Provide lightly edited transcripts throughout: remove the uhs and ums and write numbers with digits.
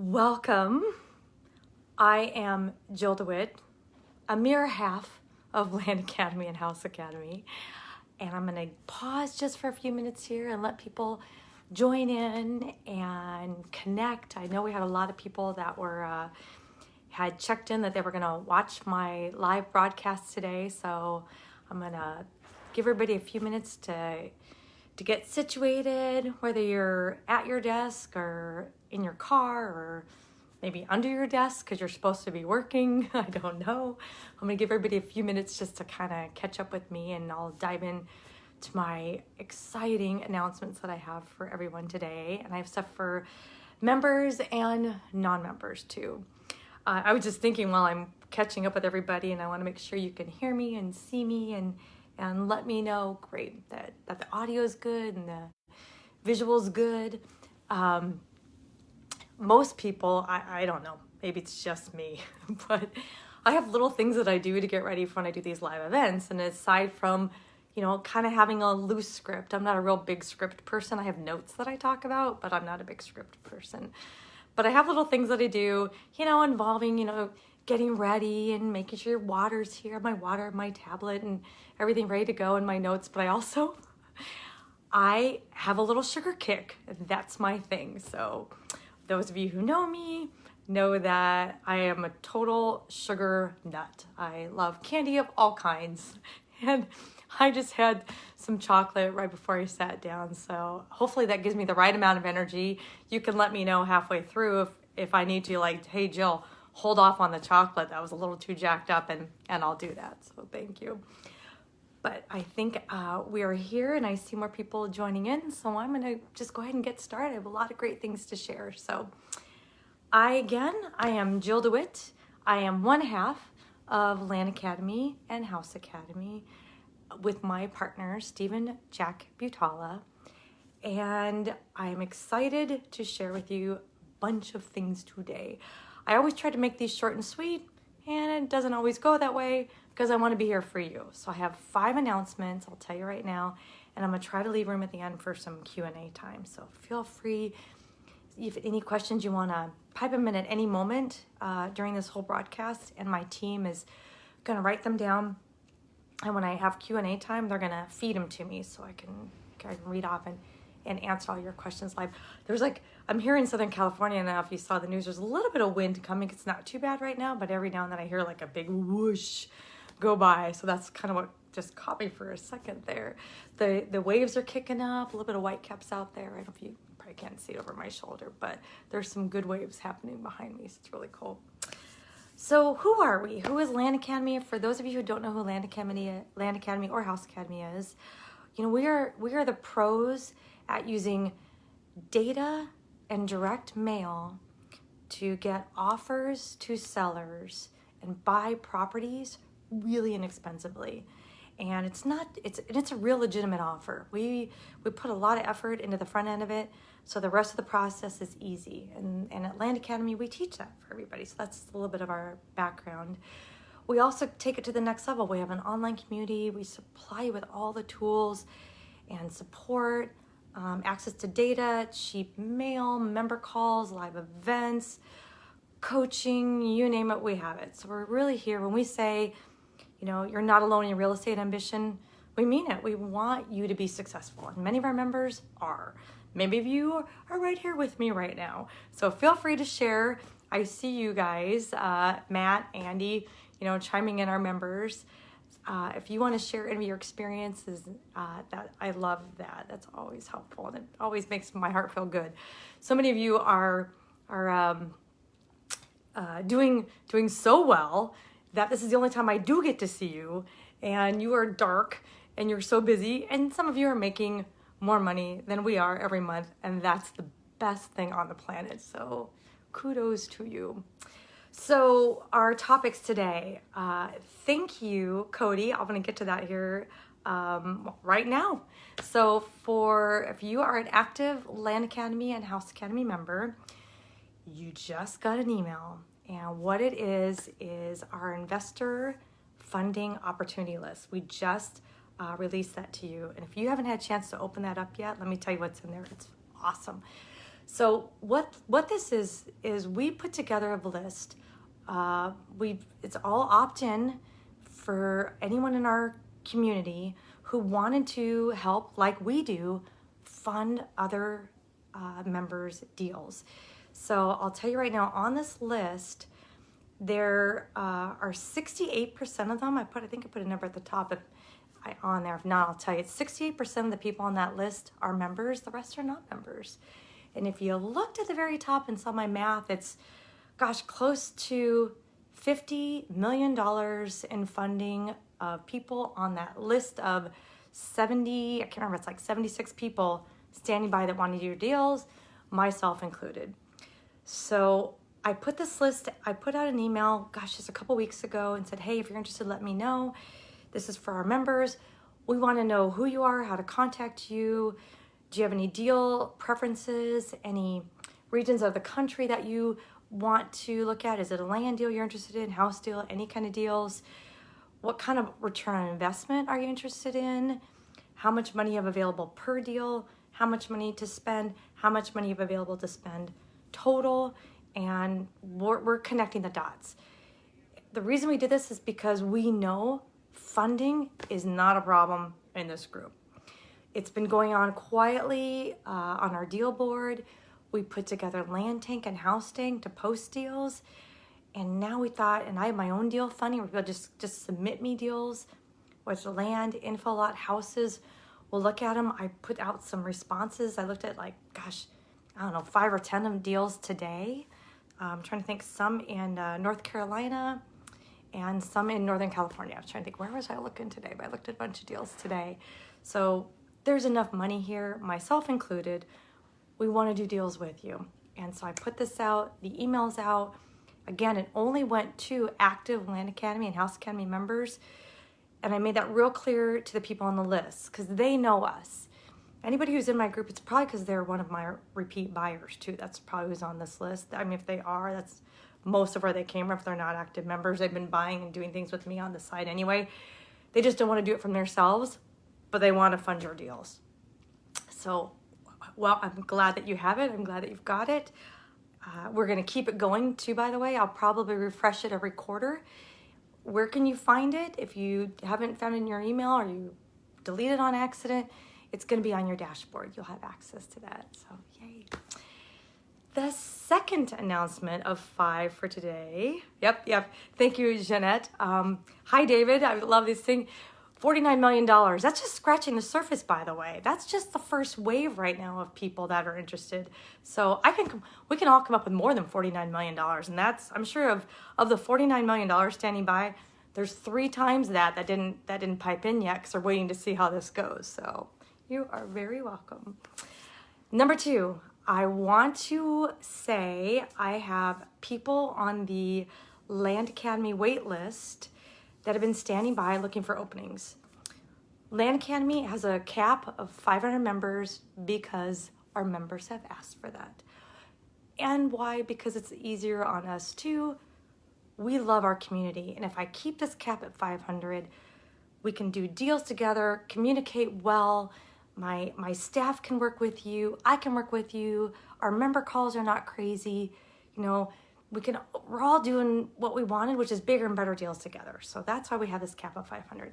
Welcome. I am Jill DeWitt, a mere half of LAN Academy and House Academy. And I'm going to pause just for a few minutes here and let people join in and connect. I know we had a lot of people that had checked in that they were going to watch my live broadcast today. So I'm going to give everybody a few minutes to get situated, whether you're at your desk or in your car or maybe under your desk because you're supposed to be working. I don't know. I'm going to give everybody a few minutes just to kind of catch up with me, and I'll dive in to my exciting announcements that I have for everyone today. And I have stuff for members and non-members too. I was just thinking while I'm catching up with everybody, and I want to make sure you can hear me and see me and let me know, great, that the audio is good and the visual's good. Most people, I don't know, maybe it's just me, but I have little things that I do to get ready for when I do these live events. And aside from, kind of having a loose script, I'm not a real big script person. I have notes that I talk about, but I'm not a big script person. But I have little things that I do, involving, getting ready and making sure your water's here, my water, my tablet, and everything ready to go in my notes. But I have a little sugar kick. That's my thing. So those of you who know me know that I am a total sugar nut. I love candy of all kinds. And I just had some chocolate right before I sat down. So hopefully that gives me the right amount of energy. You can let me know halfway through if I need to, like, hey, Jill, hold off on the chocolate. That was a little too jacked up, and I'll do that. So thank you. But I think we are here, and I see more people joining in. So I'm going to just go ahead and get started. I have a lot of great things to share. So I am Jill DeWitt. I am one half of LAN Academy and House Academy with my partner, Stephen Jack Butala. And I'm excited to share with you a bunch of things today. I always try to make these short and sweet, and it doesn't always go that way because I want to be here for you. So I have 5 announcements, I'll tell you right now, and I'm going to try to leave room at the end for some Q&A time. So feel free, if any questions you want to pipe them in at any moment during this whole broadcast, and my team is going to write them down. And when I have Q&A time, they're going to feed them to me so I can read off and answer all your questions live. I'm here in Southern California now. If you saw the news, there's a little bit of wind coming. It's not too bad right now, but every now and then I hear like a big whoosh go by. So that's kind of what just caught me for a second there. The waves are kicking up, a little bit of white caps out there. I don't know if you probably can't see it over my shoulder, but there's some good waves happening behind me. So it's really cool. So who are we? Who is LAN Academy? For those of you who don't know who LAN Academy or House Academy is, we are the pros at using data and direct mail to get offers to sellers and buy properties really inexpensively. And it's a real legitimate offer. We put a lot of effort into the front end of it, so the rest of the process is easy. And at LAN Academy, we teach that for everybody. So that's a little bit of our background. We also take it to the next level. We have an online community. We supply you with all the tools and support, access to data, cheap mail, member calls, live events, coaching, you name it, we have it. So we're really here. When we say, you're not alone in your real estate ambition, we mean it. We want you to be successful. And many of our members are. Many of you are right here with me right now. So feel free to share. I see you guys, Matt, Andy, chiming in, our members. If you want to share any of your experiences, that I love that. That's always helpful, and it always makes my heart feel good. So many of you are doing so well that this is the only time I do get to see you, and you are dark and you're so busy, and some of you are making more money than we are every month, and that's the best thing on the planet. So kudos to you. So our topics today, thank you, Cody. I'm going to get to that here right now. So if you are an active LAN Academy and House Academy member, you just got an email. And what it is our investor funding opportunity list. We just released that to you. And if you haven't had a chance to open that up yet, let me tell you what's in there. It's awesome. So what this is we put together a list. It's all opt-in for anyone in our community who wanted to help, like we do, fund other members' deals. So I'll tell you right now, on this list, there are 68% of them. I think I put a number at the top on there. If not, I'll tell you, it's 68% of the people on that list are members. The rest are not members. And if you looked at the very top and saw my math, it's, gosh, close to $50 million in funding of people on that list of 70, I can't remember, it's like 76 people standing by that want to do deals, myself included. So I put this list, I put out an email, gosh, just a couple weeks ago and said, hey, if you're interested, let me know. This is for our members. We want to know who you are, how to contact you. Do you have any deal preferences, any regions of the country that you want to look at? Is it a land deal you're interested in, house deal, any kind of deals? What kind of return on investment are you interested in? How much money you have available per deal? How much money to spend? How much money you have available to spend total? And we're connecting the dots. The reason we did this is because we know funding is not a problem in this group. It's been going on quietly on our deal board. We put together Land Tank and House Tank to post deals. And now we thought, and I have my own deal funding where people just submit me deals, which land, info lot, houses. We'll look at them. I put out some responses. I looked at 5 or 10 of deals today. I'm trying to think, some in North Carolina and some in Northern California. I was trying to think, where was I looking today? But I looked at a bunch of deals today. So there's enough money here, myself included. We want to do deals with you. And so I put this out, the email's out. Again, it only went to active LAN Academy and House Academy members. And I made that real clear to the people on the list because they know us. Anybody who's in my group, it's probably because they're one of my repeat buyers too. That's probably who's on this list. I mean, if they are, that's most of where they came from. If they're not active members, they've been buying and doing things with me on the side anyway. They just don't want to do it from themselves, but they want to fund your deals. So, well, I'm glad that you have it. I'm glad that you've got it. We're going to keep it going too, by the way. I'll probably refresh it every quarter. Where can you find it? If you haven't found it in your email or you delete it on accident, it's going to be on your dashboard. You'll have access to that. So, yay. The second announcement of 5 for today. Yep. Thank you, Jeanette. Hi, David. I love this thing. $49 million. That's just scratching the surface, by the way. That's just the first wave right now of people that are interested. So we can all come up with more than $49 million. And that's, I'm sure of the $49 million standing by, there's 3 times that didn't pipe in yet because they're waiting to see how this goes. So you are very welcome. Number 2, I want to say I have people on the LAN Academy wait list that have been standing by looking for openings. LAN Academy has a cap of 500 members because our members have asked for that. And why? Because it's easier on us too. We love our community. And if I keep this cap at 500, we can do deals together, communicate well. My staff can work with you. I can work with you. Our member calls are not crazy. We're all doing what we wanted, which is bigger and better deals together. So that's why we have this cap of 500.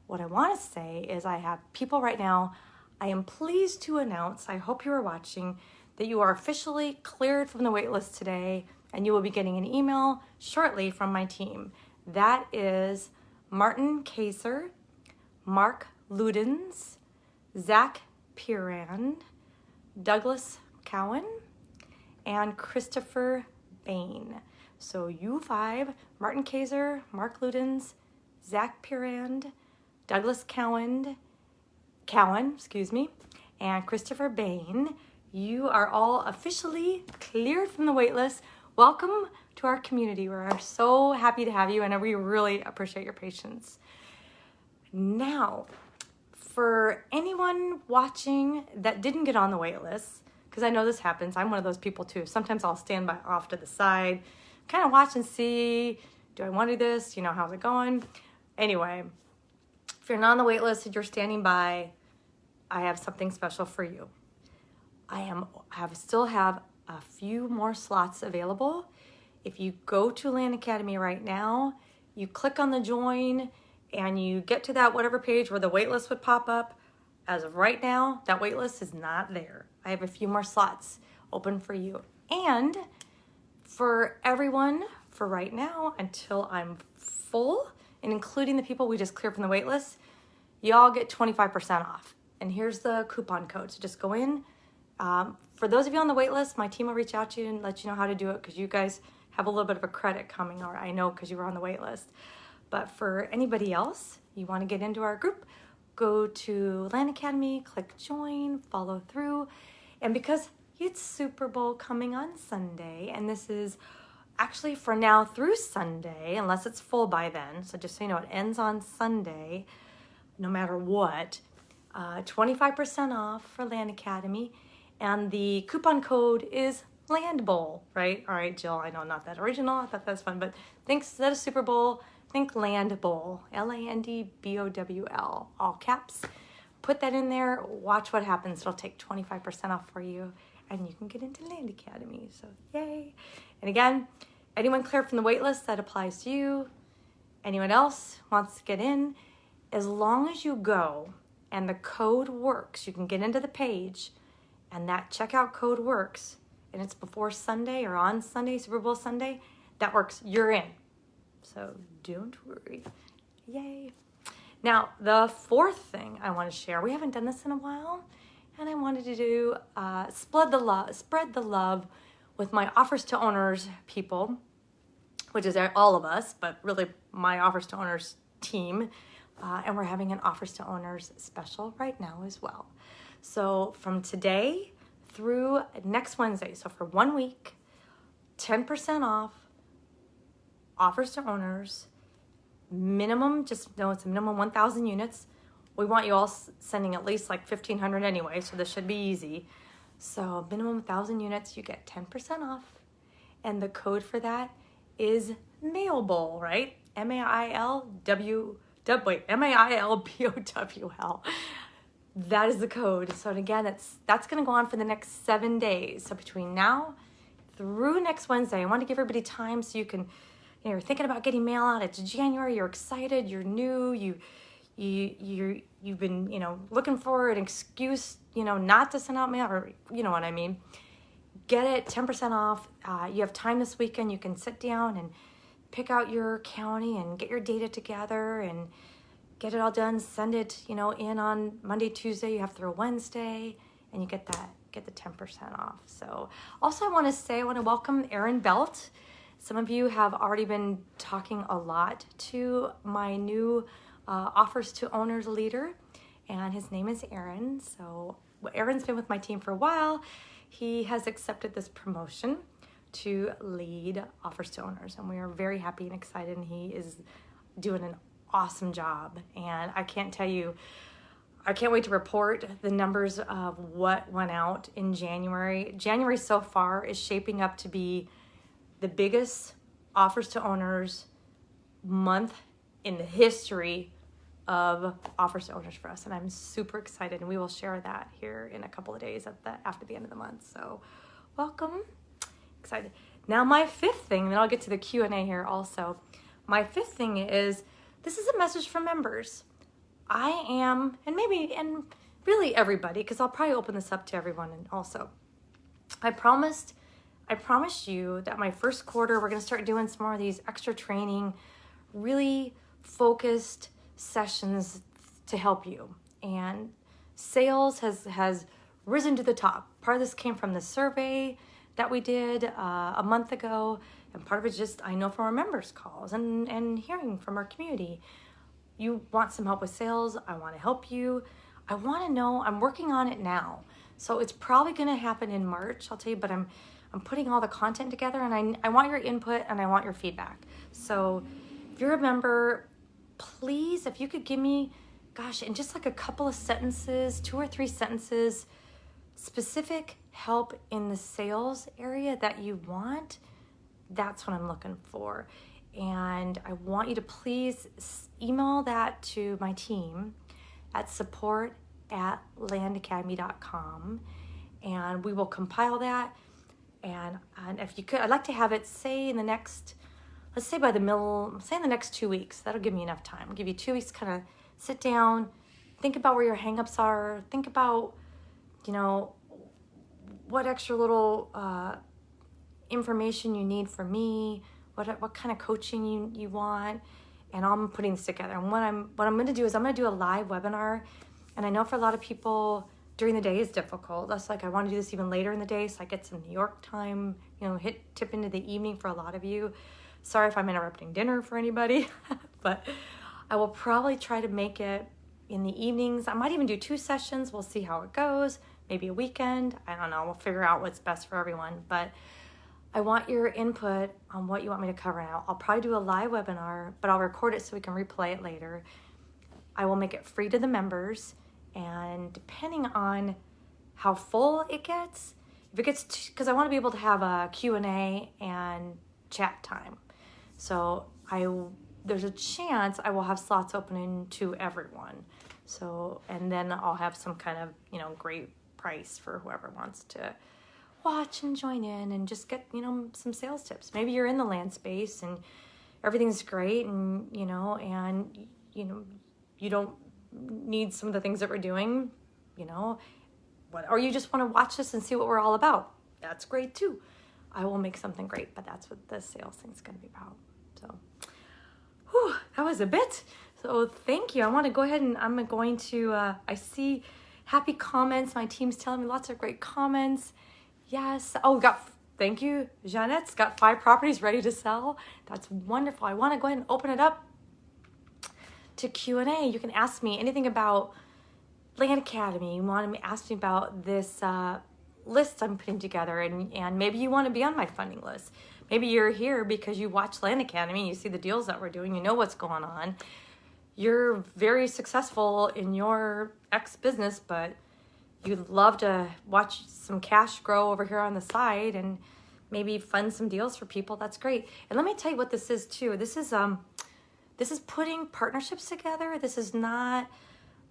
What I want to say is I have people right now. I am pleased to announce, I hope you are watching, that you are officially cleared from the wait list today, and you will be getting an email shortly from my team. That is Martin Kaser, Mark Ludens, Zach Pirand, Douglas Cowan, and Christopher Bain. So you 5, Martin Kaser, Mark Ludens, Zach Pirand, Douglas Cowan, and Christopher Bain, you are all officially cleared from the waitlist. Welcome to our community. We're so happy to have you, and we really appreciate your patience. Now, for anyone watching that didn't get on the waitlist, because I know this happens. I'm one of those people too. Sometimes I'll stand by off to the side, kind of watch and see, do I want to do this? How's it going? Anyway, if you're not on the wait list and you're standing by, I have something special for you. still have a few more slots available. If you go to LAN Academy right now, you click on the join and you get to that whatever page where the waitlist would pop up. As of right now, that waitlist is not there. I have a few more slots open for you. And for everyone, for right now, until I'm full, and including the people we just cleared from the waitlist, y'all get 25% off. And here's the coupon code. So just go in. For those of you on the waitlist, my team will reach out to you and let you know how to do it because you guys have a little bit of a credit coming, or I know because you were on the waitlist. But for anybody else, you want to get into our group, go to LAN Academy, click join, follow through. And because it's Super Bowl coming on Sunday, and this is actually for now through Sunday, unless it's full by then. So just so you know, it ends on Sunday, no matter what. 25% off for LAN Academy. And the coupon code is Land Bowl, right? All right, Jill, I know, not that original. I thought that was fun, but think instead of Super Bowl, think Land Bowl, LANDBOWL, all caps. Put that in there, watch what happens. It'll take 25% off for you, and you can get into LAN Academy, so yay. And again, anyone cleared from the waitlist, that applies to you. Anyone else wants to get in, as long as you go and the code works, you can get into the page, and that checkout code works, and it's before Sunday or on Sunday, Super Bowl Sunday, that works, you're in. So don't worry. Yay. Now, the fourth thing I want to share, we haven't done this in a while, and I wanted to do spread the love with my offers to owners people, which is all of us, but really my offers to owners team. And we're having an offers to owners special right now as well. So from today through next Wednesday, so for 1 week, 10% off, offers to owners, minimum, just know it's a minimum 1,000 units. We want you all sending at least like 1,500 anyway, so this should be easy. So minimum 1,000 units, you get 10% off. And the code for that is Mailbowl, right? MAILBOWL. That is the code. So again, that's going to go on for the next 7 days. So between now through next Wednesday, I want to give everybody time so you can, you're thinking about getting mail out. It's January. You're excited. You're new. You've been, looking for an excuse, not to send out mail, or you know what I mean. Get it 10% off. You have time this weekend. You can sit down and pick out your county and get your data together and get it all done. Send it, in on Monday, Tuesday. You have through Wednesday, and you get the 10% off. So also I want to welcome Aaron Belt. Some of you have already been talking a lot to my new offers to owners leader, and his name is Aaron. So Aaron's been with my team for a while. He has accepted this promotion to lead offers to owners, and we are very happy and excited, and he is doing an awesome job. And I can't wait to report the numbers of what went out in January. January so far is shaping up to be the biggest offers to owners month in the history of offers to owners for us, and I'm super excited, and we will share that here in a couple of days after the end of the month. So welcome. Excited. Now my fifth thing, then I'll get to the Q&A here also. My fifth thing is, this is a message from members. I am, and really everybody, because I'll probably open this up to everyone, and also, I promised you that my first quarter, we're going to start doing some more of these extra training, really focused sessions to help you. And sales has risen to the top. Part of this came from the survey that we did a month ago, and part of it's just, I know from our members' calls and hearing from our community. You want some help with sales, I want to help you. I want to know, I'm working on it now. So it's probably going to happen in March, I'll tell you, but I'm putting all the content together, and I want your input and I want your feedback. So if you're a member, please, if you could give me, in just like a couple of sentences, 2 or 3 sentences, specific help in the sales area that you want, that's what I'm looking for. And I want you to please email that to my team at support@landacademy.com. and we will compile that. And if you could, I'd like to have it, say, in the next, let's say by the middle, say in the next 2 weeks. That'll give me enough time. I'll give you 2 weeks to kind of sit down, think about where your hangups are, think about, you know, what extra little information you need from me, what kind of coaching you want, and I'm putting this together. And what I'm going to do is I'm going to do a live webinar. And I know for a lot of people, during the day is difficult. That's like, I want to do this even later in the day so I get some New York time, you know, tip into the evening for a lot of you. Sorry if I'm interrupting dinner for anybody, but I will probably try to make it in the evenings. I might even do 2 sessions. We'll see how it goes. Maybe a weekend. I don't know. We'll figure out what's best for everyone. But I want your input on what you want me to cover now. I'll probably do a live webinar, but I'll record it so we can replay it later. I will make it free to the members. And depending on how full it gets, if it gets, because I want to be able to have a Q&A and chat time. So there's a chance I will have slots opening to everyone. So, and then I'll have some kind of, you know, great price for whoever wants to watch and join in and just get, you know, some sales tips. Maybe you're in the land space and everything's great and, you know, you don't need some of the things that we're doing, you know, or you just want to watch this and see what we're all about. That's great too. I will make something great, but that's what the sales thing's going to be about. So, that was a bit. So thank you. I want to go ahead and I'm going to, I see happy comments. My team's telling me lots of great comments. Yes. Oh, thank you. Jeanette's got 5 properties ready to sell. That's wonderful. I want to go ahead and open it up to Q&A. You can ask me anything about LAN Academy. You want to ask me about this list I'm putting together, and maybe you want to be on my funding list. Maybe you're here because you watch LAN Academy, you see the deals that we're doing, you know what's going on. You're very successful in your X business, but you'd love to watch some cash grow over here on the side and maybe fund some deals for people. That's great. And let me tell you what this is too. This is putting partnerships together. This is not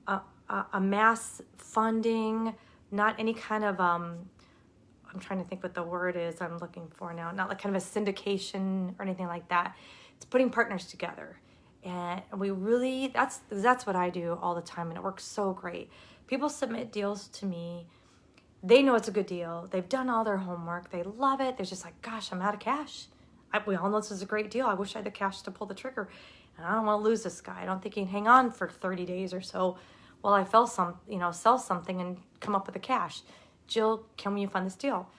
a mass funding, not any kind of, I'm trying to think what the word is I'm looking for now, not like kind of a syndication or anything like that. It's putting partners together. And we really, that's what I do all the time, and it works so great. People submit deals to me. They know it's a good deal. They've done all their homework. They love it. They're just like, gosh, I'm out of cash. We all know this is a great deal. I wish I had the cash to pull the trigger. And I don't want to lose this guy. I don't think he can hang on for 30 days or so while I sell something and come up with the cash. Jill, can you fund this deal?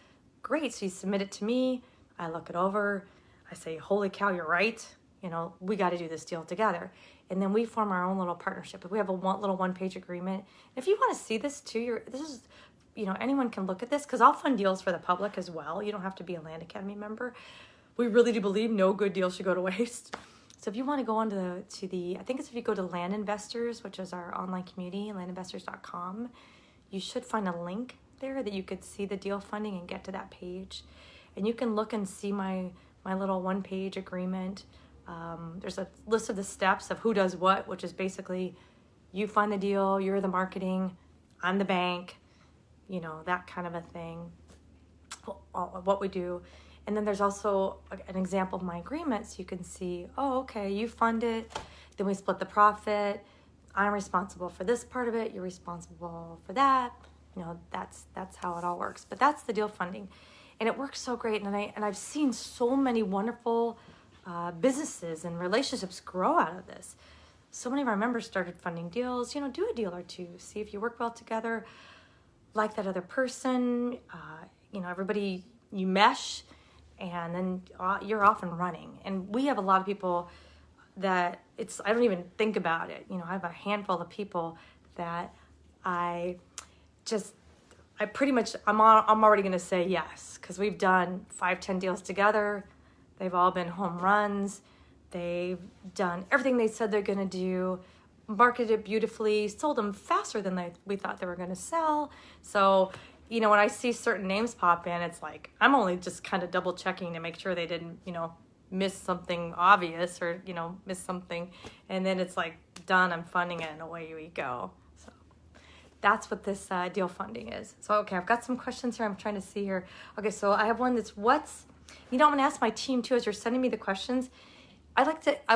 Great. So you submit it to me. I look it over. I say, holy cow, you're right. You know, we got to do this deal together. And then we form our own little partnership. We have a little one-page agreement. If you want to see this too, anyone can look at this, because I'll fund deals for the public as well. You don't have to be a LAN Academy member. We really do believe no good deal should go to waste. So if you want to go on I think it's if you go to LAN Investors, which is our online community, landinvestors.com, you should find a link there that you could see the deal funding and get to that page. And you can look and see my little one-page agreement. There's a list of the steps of who does what, which is basically you find the deal, you're the marketing, I'm the bank, that kind of a thing, what we do. And then there's also an example of my agreement, so you can see, oh, okay, you fund it, then we split the profit, I'm responsible for this part of it, you're responsible for that. That's how it all works. But that's the deal funding. And it works so great, and I've seen so many wonderful businesses and relationships grow out of this. So many of our members started funding deals. Do a deal or two. See if you work well together, like that other person. Everybody, you mesh, and then you're off and running. And we have a lot of people that I don't even think about it. I have a handful of people that I'm already going to say yes, because we've done 5-10 deals together. They've all been home runs. They've done everything they said they're going to do, marketed it beautifully, sold them faster than we thought they were going to sell. So, when I see certain names pop in, it's like, I'm only just kind of double checking to make sure they didn't, miss something obvious or, miss something. And then it's like, done, I'm funding it, and away we go. So That's what this deal funding is. So, okay, I've got some questions here. I'm trying to see here. Okay, so I have one that's I'm going to ask my team too as you're sending me the questions. I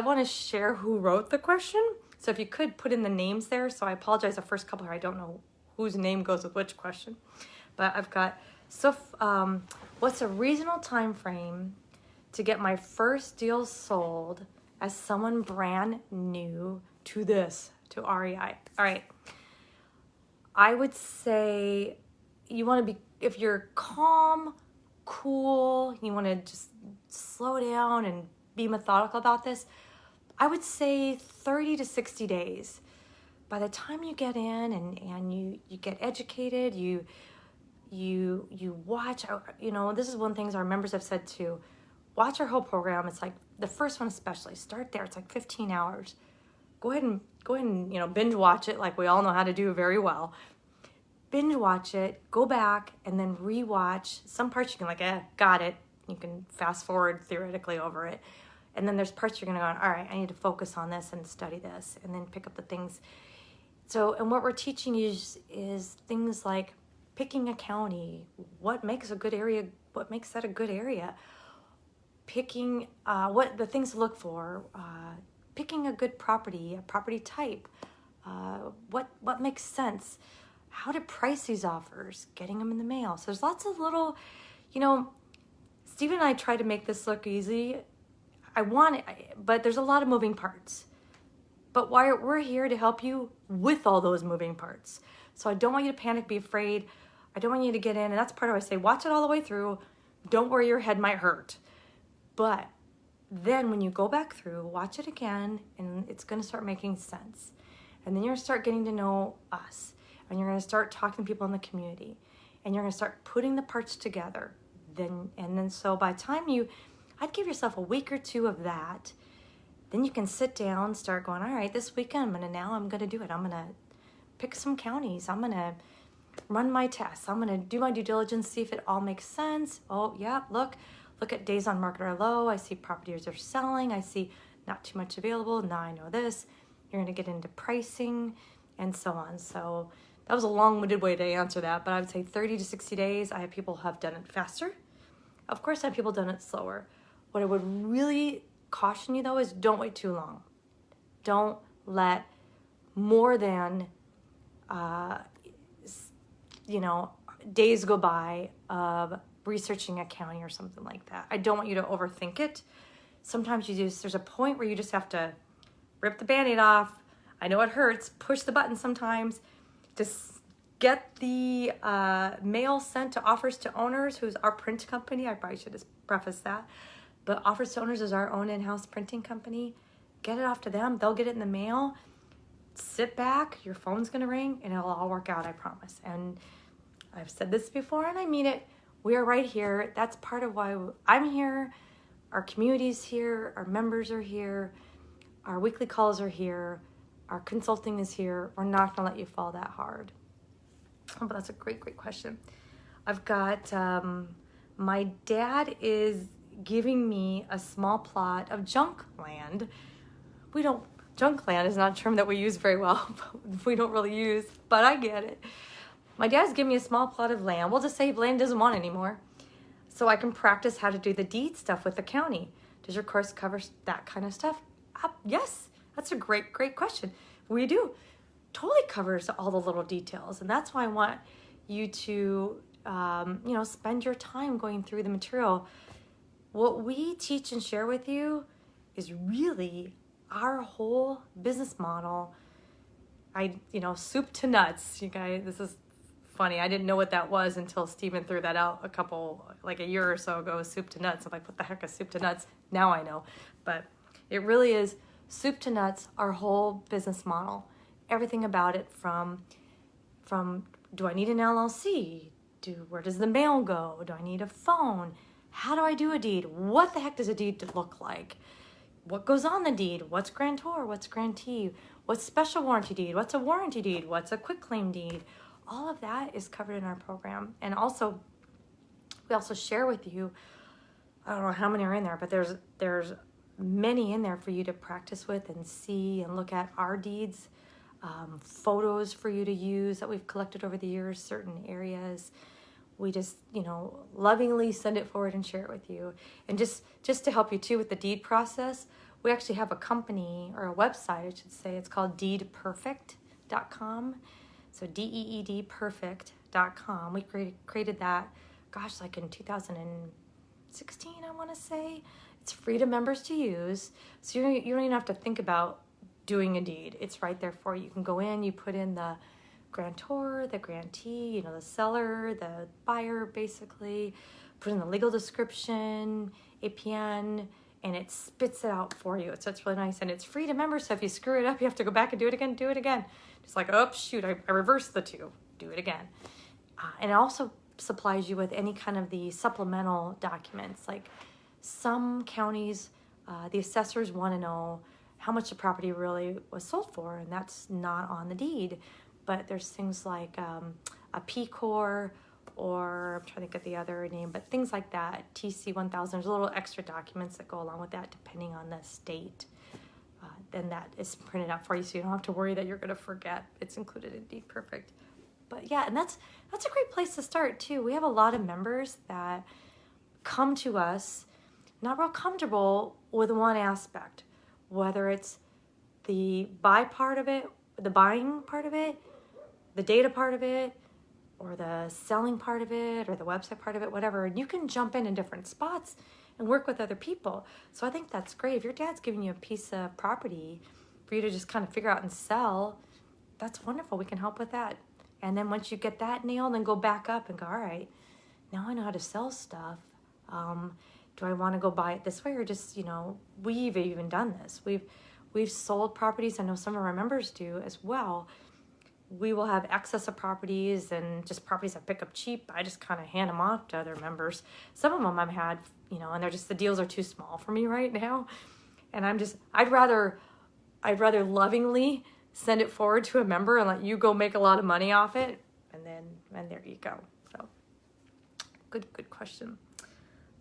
want to share who wrote the question. So if you could put in the names there. So I apologize, the first couple here, I don't know whose name goes with which question. But I've got, what's a reasonable time frame to get my first deal sold as someone brand new to REI? All right. I would say you want to be, if you're calm, cool, you want to just slow down and be methodical about this, I would say 30 to 60 days. By the time you get in and you get educated, you watch, this is one of the things our members have said too. Watch our whole program. It's like the first one especially. Start there. It's like 15 hours. Go ahead and binge watch it like we all know how to do very well. Binge watch it, go back, and then rewatch. Some parts you can got it. You can fast forward theoretically over it. And then there's parts you're going to go, all right, I need to focus on this and study this, and then pick up the things. So, and what we're teaching you is things like picking a county, what makes a good area, what makes that a good area, picking what the things to look for, picking a good property, a property type, what makes sense, how to price these offers, getting them in the mail. So there's lots of little, Steve and I try to make this look easy. But there's a lot of moving parts. But we're here to help you with all those moving parts. So I don't want you to panic, be afraid. I don't want you to get in. And that's part of what I say, watch it all the way through. Don't worry, your head might hurt. But then when you go back through, watch it again, and it's going to start making sense. And then you're going to start getting to know us. And you're going to start talking to people in the community. And you're going to start putting the parts together. So by the time I'd give yourself a week or two of that. Then you can sit down, start going, all right, this weekend I'm going to do it. I'm going to pick some counties. I'm going to run my tests. I'm going to do my due diligence, see if it all makes sense. Oh, yeah, look at days on market are low. I see properties are selling. I see not too much available. Now I know this. You're going to get into pricing and so on. So that was a long-winded way to answer that, but I would say 30 to 60 days. I have people have done it faster. Of course, I have people done it slower. What I would really caution you, though, is don't wait too long. Don't let more than, days go by of researching a county or something like that. I don't want you to overthink it. Sometimes there's a point where you just have to rip the Band-Aid off. I know it hurts. Push the button sometimes. Just get the mail sent to Offers to Owners, who's our print company. I probably should have prefaced that. But Offers to Owners is our own in-house printing company. Get it off to them. They'll get it in the mail. Sit back. Your phone's going to ring, and it'll all work out, I promise. And I've said this before, and I mean it. We are right here. That's part of why I'm here. Our community's here. Our members are here. Our weekly calls are here. Our consulting is here. We're not going to let you fall that hard. Oh, but that's a great, great question. I've got, my dad is giving me a small plot of junk land. Junk land is not a term that we use very well. We don't really use, but I get it. My dad's giving me a small plot of land. We'll just say land doesn't want anymore. So I can practice how to do the deed stuff with the county. Does your course cover that kind of stuff? Yes, that's a great, great question. We do. Totally covers all the little details. And that's why I want you to, spend your time going through the material. What we teach and share with you is really our whole business model. Soup to nuts. You guys, this is funny. I didn't know what that was until Stephen threw that out a year or so ago, soup to nuts. I'm like, what the heck is soup to nuts? Now I know. But it really is soup to nuts, our whole business model. Everything about it from do I need an LLC? Where does the mail go? Do I need a phone? How do I do a deed? What the heck does a deed look like? What goes on the deed? What's grantor? What's grantee? What's special warranty deed? What's a warranty deed? What's a quitclaim deed? All of that is covered in our program. And also, we also share with you, I don't know how many are in there, but there's many in there for you to practice with and see and look at our deeds. photos for you to use that we've collected over the years, certain areas. We just, lovingly send it forward and share it with you. And just to help you too with the deed process, we actually have a company, or a website, I should say. It's called deedperfect.com. So deedperfect.com. We created that, like in 2016, I want to say. It's free to members to use. So you don't even have to think about doing a deed. It's right there for you. You can go in, you put in the grantor, the grantee, the seller, the buyer, basically, put in the legal description, APN, and it spits it out for you. So it's really nice, and it's free to members. So if you screw it up, you have to go back and do it again. Just like, oh, shoot, I reversed the two. Do it again. And it also supplies you with any kind of the supplemental documents. Like some counties, the assessors want to know how much the property really was sold for, and that's not on the deed. But there's things like a P-Corps, or I'm trying to think of the other name, but things like that, TC-1000, there's little extra documents that go along with that depending on the state. Then that is printed out for you, so you don't have to worry that you're going to forget. It's included in Deed Perfect. But yeah, and that's a great place to start too. We have a lot of members that come to us not real comfortable with one aspect, whether it's the buy part of it, the buying part of it, the data part of it, or the selling part of it, or the website part of it, whatever. And you can jump in different spots and work with other people. So I think that's great. If your dad's giving you a piece of property for you to just kind of figure out and sell, that's wonderful. We can help with that. And then once you get that nailed, then go back up and go, all right, now I know how to sell stuff. Do I want to go buy it this way, or just, we've even done this. We've sold properties. I know some of our members do as well. We will have excess of properties and just properties I pick up cheap. I just kind of hand them off to other members. Some of them I've had, and they're just, the deals are too small for me right now. And I'd rather lovingly send it forward to a member and let you go make a lot of money off it. And there you go. So good question.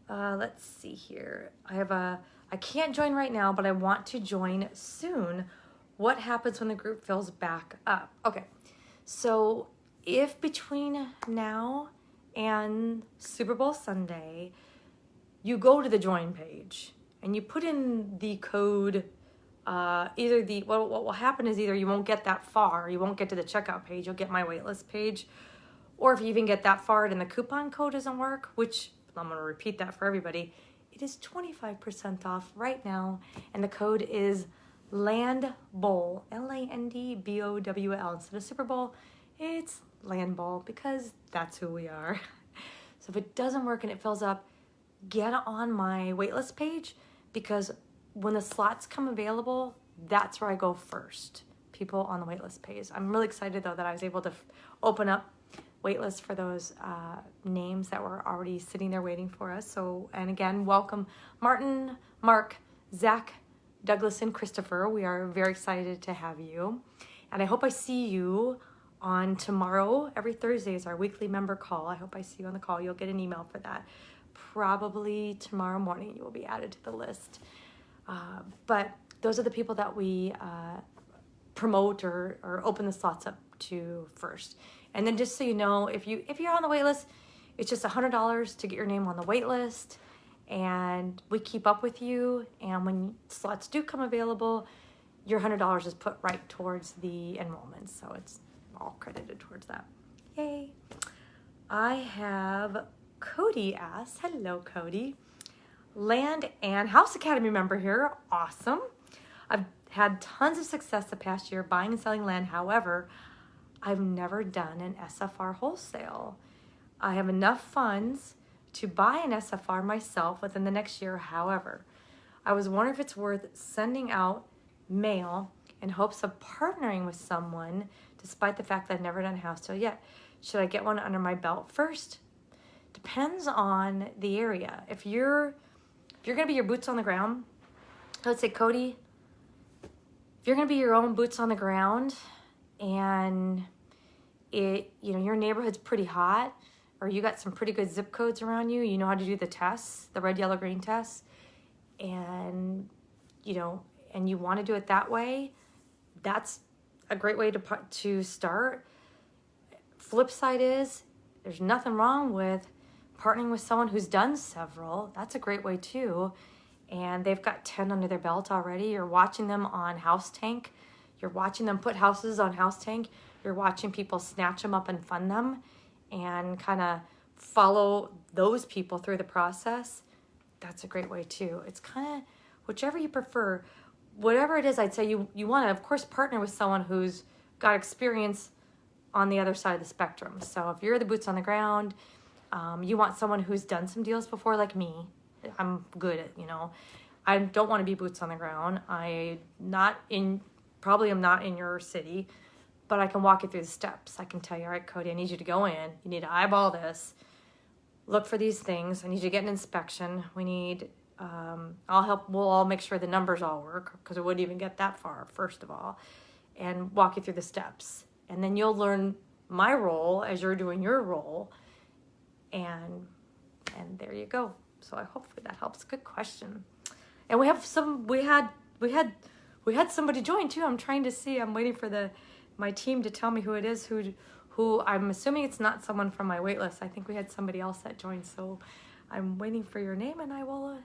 Let's see here. I can't join right now, but I want to join soon. What happens when the group fills back up? Okay, so if between now and Super Bowl Sunday, you go to the join page and you put in the code, what will happen is either you won't get that far, you won't get to the checkout page, you'll get my waitlist page, or if you even get that far and the coupon code doesn't work, which I'm going to repeat that for everybody, it is 25% off right now, and the code is LANDBOWL, LANDBOWL. Instead of Super Bowl, it's Land Bowl, because that's who we are. So if it doesn't work and it fills up, get on my waitlist page, because when the slots come available, that's where I go first. People on the waitlist page. I'm really excited though that I was able to open up waitlist for those names that were already sitting there waiting for us. So, and again, welcome Martin, Mark, Zach, Douglas, and Christopher. We are very excited to have you. And I hope I see you on tomorrow. Every Thursday is our weekly member call. I hope I see you on the call. You'll get an email for that. Probably tomorrow morning you will be added to the list. But those are the people that we promote or open the slots up to first. And then just so you know, if you're on the wait list, it's just $100 to get your name on the wait list. And we keep up with you. And when slots do come available, your $100 is put right towards the enrollment. So it's all credited towards that. Yay. I have Cody asks, hello, Cody. Land and House Academy member here. Awesome. I've had tons of success the past year buying and selling land. However, I've never done an SFR wholesale. I have enough funds to buy an SFR myself within the next year. However, I was wondering if it's worth sending out mail in hopes of partnering with someone, despite the fact that I've never done a house sale yet. Should I get one under my belt first? Depends on the area. If you're gonna be your boots on the ground, let's say Cody, if you're gonna be your own boots on the ground and your neighborhood's pretty hot, or you got some pretty good zip codes around you, you know how to do the tests, the red, yellow, green tests, and you want to do it that way, that's a great way to start. Flip side is there's nothing wrong with partnering with someone who's done several. That's a great way too. And they've got 10 under their belt already. You're watching them on House Tank. You're watching them put houses on House Tank. You're watching people snatch them up and fund them and kind of follow those people through the process. That's a great way too. It's kind of whichever you prefer. Whatever it is, I'd say you want to, of course, partner with someone who's got experience on the other side of the spectrum. So if you're the boots on the ground, you want someone who's done some deals before, like me. I'm good at, I don't want to be boots on the ground. Probably I'm not in your city, but I can walk you through the steps. I can tell you, all right, Cody, I need you to go in. You need to eyeball this. Look for these things. I need you to get an inspection. We need, we'll all make sure the numbers all work because it wouldn't even get that far, first of all, and walk you through the steps. And then you'll learn my role as you're doing your role. And there you go. So hopefully that helps. Good question. And we had somebody join too. I'm trying to see. I'm waiting for my team to tell me who it is. Who I'm assuming it's not someone from my wait list. I think we had somebody else that joined. So I'm waiting for your name, and I will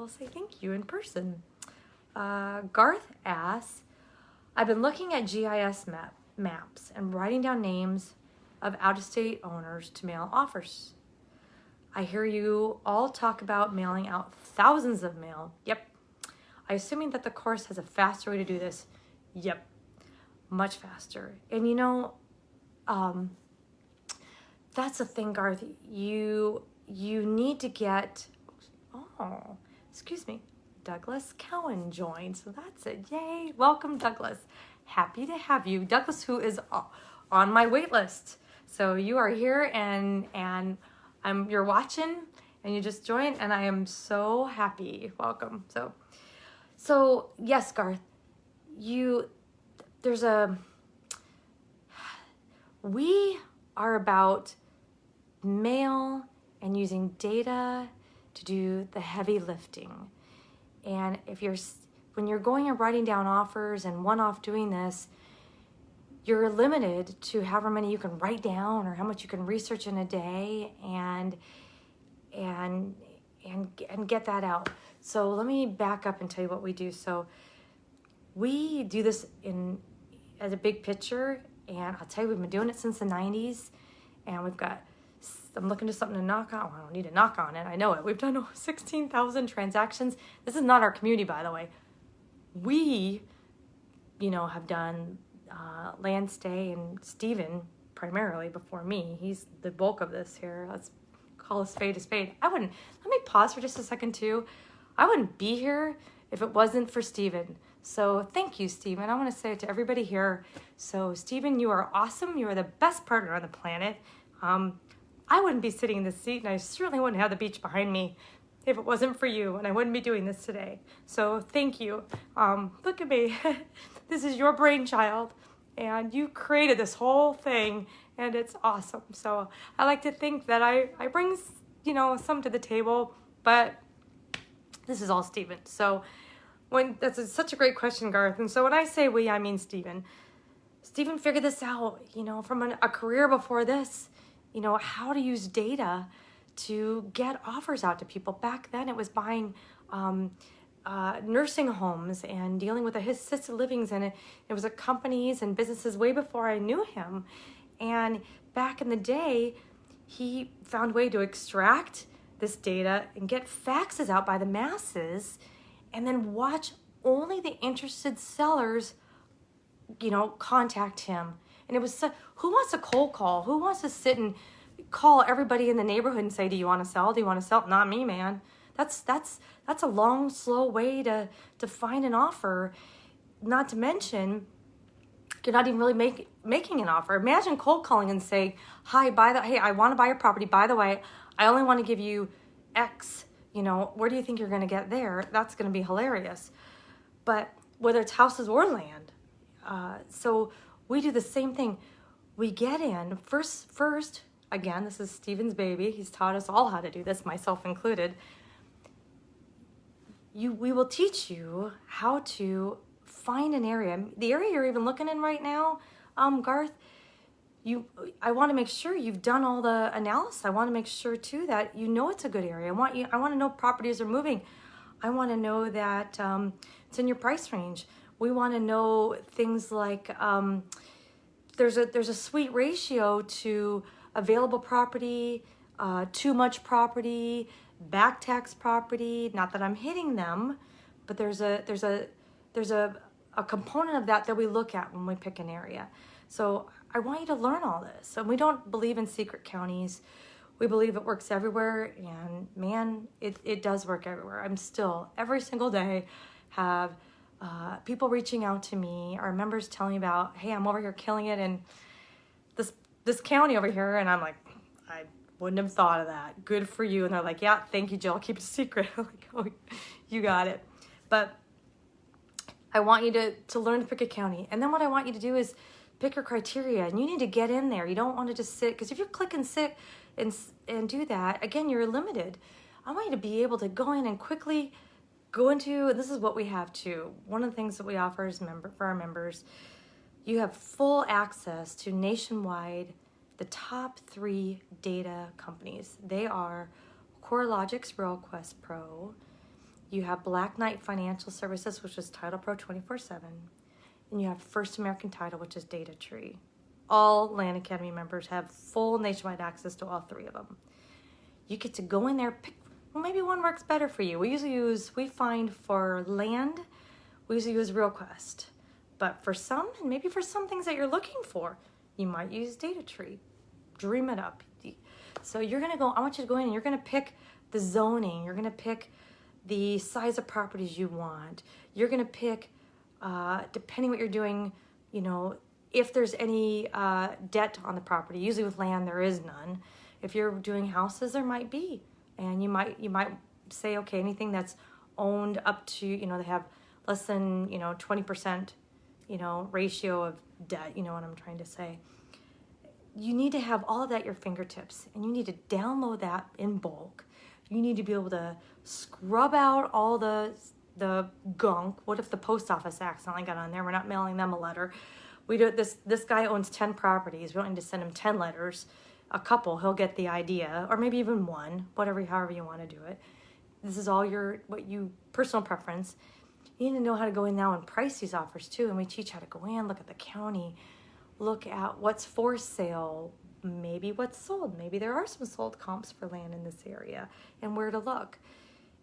say thank you in person. Garth asks, I've been looking at GIS maps and writing down names of out-of-state owners to mail offers. I hear you all talk about mailing out thousands of mail. Yep. I'm assuming that the course has a faster way to do this. Yep. Much faster. And that's the thing, Garth. You need to get, Douglas Cowan joined. So that's it. Yay. Welcome, Douglas. Happy to have you. Douglas, who is on my wait list. So you are here and you're watching and you just joined, and I am so happy. Welcome. So yes, Garth, we are about mail and using data to do the heavy lifting. And when you're going and writing down offers and one-off doing this, you're limited to however many you can write down or how much you can research in a day and get that out. So let me back up and tell you what we do. So we do this as a big picture, and I'll tell you, we've been doing it since the 90s, and I'm looking to something to knock on. Well, I don't need to knock on it. I know it. We've done over 16,000 transactions. This is not our community, by the way. We, have done land stay, and Steven primarily before me. He's the bulk of this here. Let's call a spade a spade. Let me pause for just a second too. I wouldn't be here if it wasn't for Steven. So thank you, Steven. I want to say it to everybody here. So Steven, you are awesome. You are the best partner on the planet. I wouldn't be sitting in this seat, and I certainly wouldn't have the beach behind me if it wasn't for you, and I wouldn't be doing this today. So thank you. Look at me. This is your brainchild, and you created this whole thing, and it's awesome. So I like to think that I bring, some to the table, but this is all Steven. So that's such a great question, Garth. And so when I say we, I mean Steven. Steven figured this out, from a career before this, how to use data to get offers out to people. Back then it was buying nursing homes and dealing with assisted livings, and it was at companies and businesses way before I knew him. And back in the day, he found a way to extract this data and get faxes out by the masses, and then watch only the interested sellers, contact him. And it was who wants a cold call? Who wants to sit and call everybody in the neighborhood and say, do you want to sell? Do you want to sell? Not me, man. That's a long, slow way to find an offer. Not to mention, you're not even really making an offer. Imagine cold calling and saying, hey, I want to buy your property. By the way, I only want to give you X. Where do you think you're going to get there? That's going to be hilarious. But whether it's houses or land. So we do the same thing. We get in first, again, this is Steven's baby. He's taught us all how to do this, myself included. We will teach you how to find an area. The area you're even looking in right now, Garth, I want to make sure you've done all the analysis. I want to make sure too that you know it's a good area. I want to know properties are moving. I want to know that it's in your price range. We want to know things like there's a sweet ratio to available property, too much property, back tax property. Not that I'm hitting them, but there's a component of that we look at when we pick an area. So I want you to learn all this. And we don't believe in secret counties. We believe it works everywhere, and man, it does work everywhere. I'm still, every single day, have people reaching out to me, our members telling me about, hey, I'm over here killing it in this county over here, and I'm like, I wouldn't have thought of that. Good for you. And they're like, yeah, thank you, Jill. Keep it a secret. I'm like, oh, you got it. But I want you to learn to pick a county. And then what I want you to do is Bicker Criteria, and you need to get in there. You don't want to just sit, because if you click and sit and do that, again, you're limited. I want you to be able to go in and quickly go into, and this is what we have too. One of the things that we offer is for our members, you have full access to nationwide, the top 3 data companies. They are CoreLogic's RealQuest Pro. You have Black Knight Financial Services, which is Title Pro 24/7. And you have First American Title, which is Data Tree. All LAN Academy members have full nationwide access to all 3 of them. You get to go in there, pick, well, maybe one works better for you. We find for land, we usually use RealQuest. But for some, and maybe for some things that you're looking for, you might use Data Tree. Dream it up. So you're gonna go, I want you to go in and you're gonna pick the zoning, you're gonna pick the size of properties you want. You're gonna pick, depending what you're doing, you know, if there's any debt on the property. Usually with land, there is none. If you're doing houses, there might be. And you might say, okay, anything that's owned up to, you know, they have less than, 20%, ratio of debt, you know what I'm trying to say. You need to have all of that at your fingertips, and you need to download that in bulk. You need to be able to scrub out all the gunk. What if the post office accidentally got on there? We're not mailing them a letter. We do this guy owns 10 properties. We don't need to send him 10 letters. A couple, he'll get the idea, or maybe even one, however you want to do it. This is all personal preference. You need to know how to go in now and price these offers too. And we teach how to go in, look at the county, look at what's for sale, maybe what's sold. Maybe there are some sold comps for land in this area, and where to look.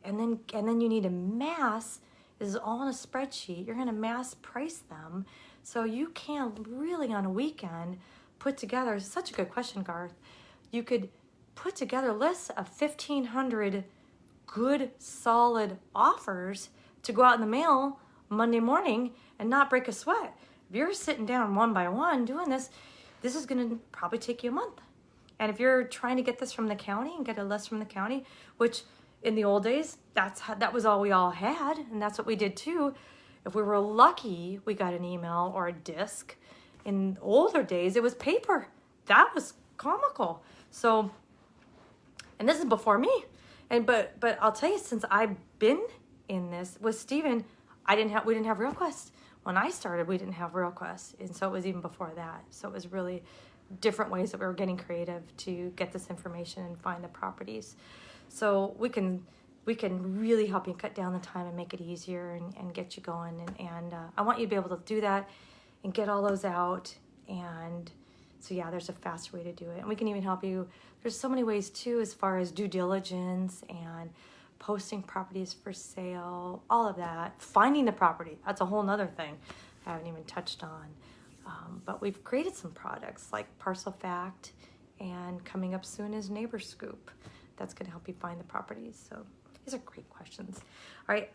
And then you need to mass, this is all in a spreadsheet. You're going to mass price them. So you can really on a weekend put together, such a good question, Garth. You could put together lists of 1,500 good, solid offers to go out in the mail Monday morning and not break a sweat. If you're sitting down one by one doing this is going to probably take you a month. And if you're trying to get this from the county and get a list from the county, which in the old days, that was all we all had, and that's what we did too. If we were lucky, we got an email or a disc. In older days, it was paper. That was comical. So, and this is before me. But I'll tell you, since I've been in this with Steven, we didn't have RealQuest. When I started, we didn't have RealQuest, and so it was even before that. So it was really different ways that we were getting creative to get this information and find the properties. So we can really help you cut down the time and make it easier and get you going. And I want you to be able to do that and get all those out. And so yeah, there's a faster way to do it. And we can even help you. There's so many ways too, as far as due diligence and posting properties for sale, all of that. Finding the property, that's a whole nother thing I haven't even touched on. But we've created some products like Parcel Fact, and coming up soon is Neighbor Scoop. That's going to help you find the properties. So these are great questions. All right.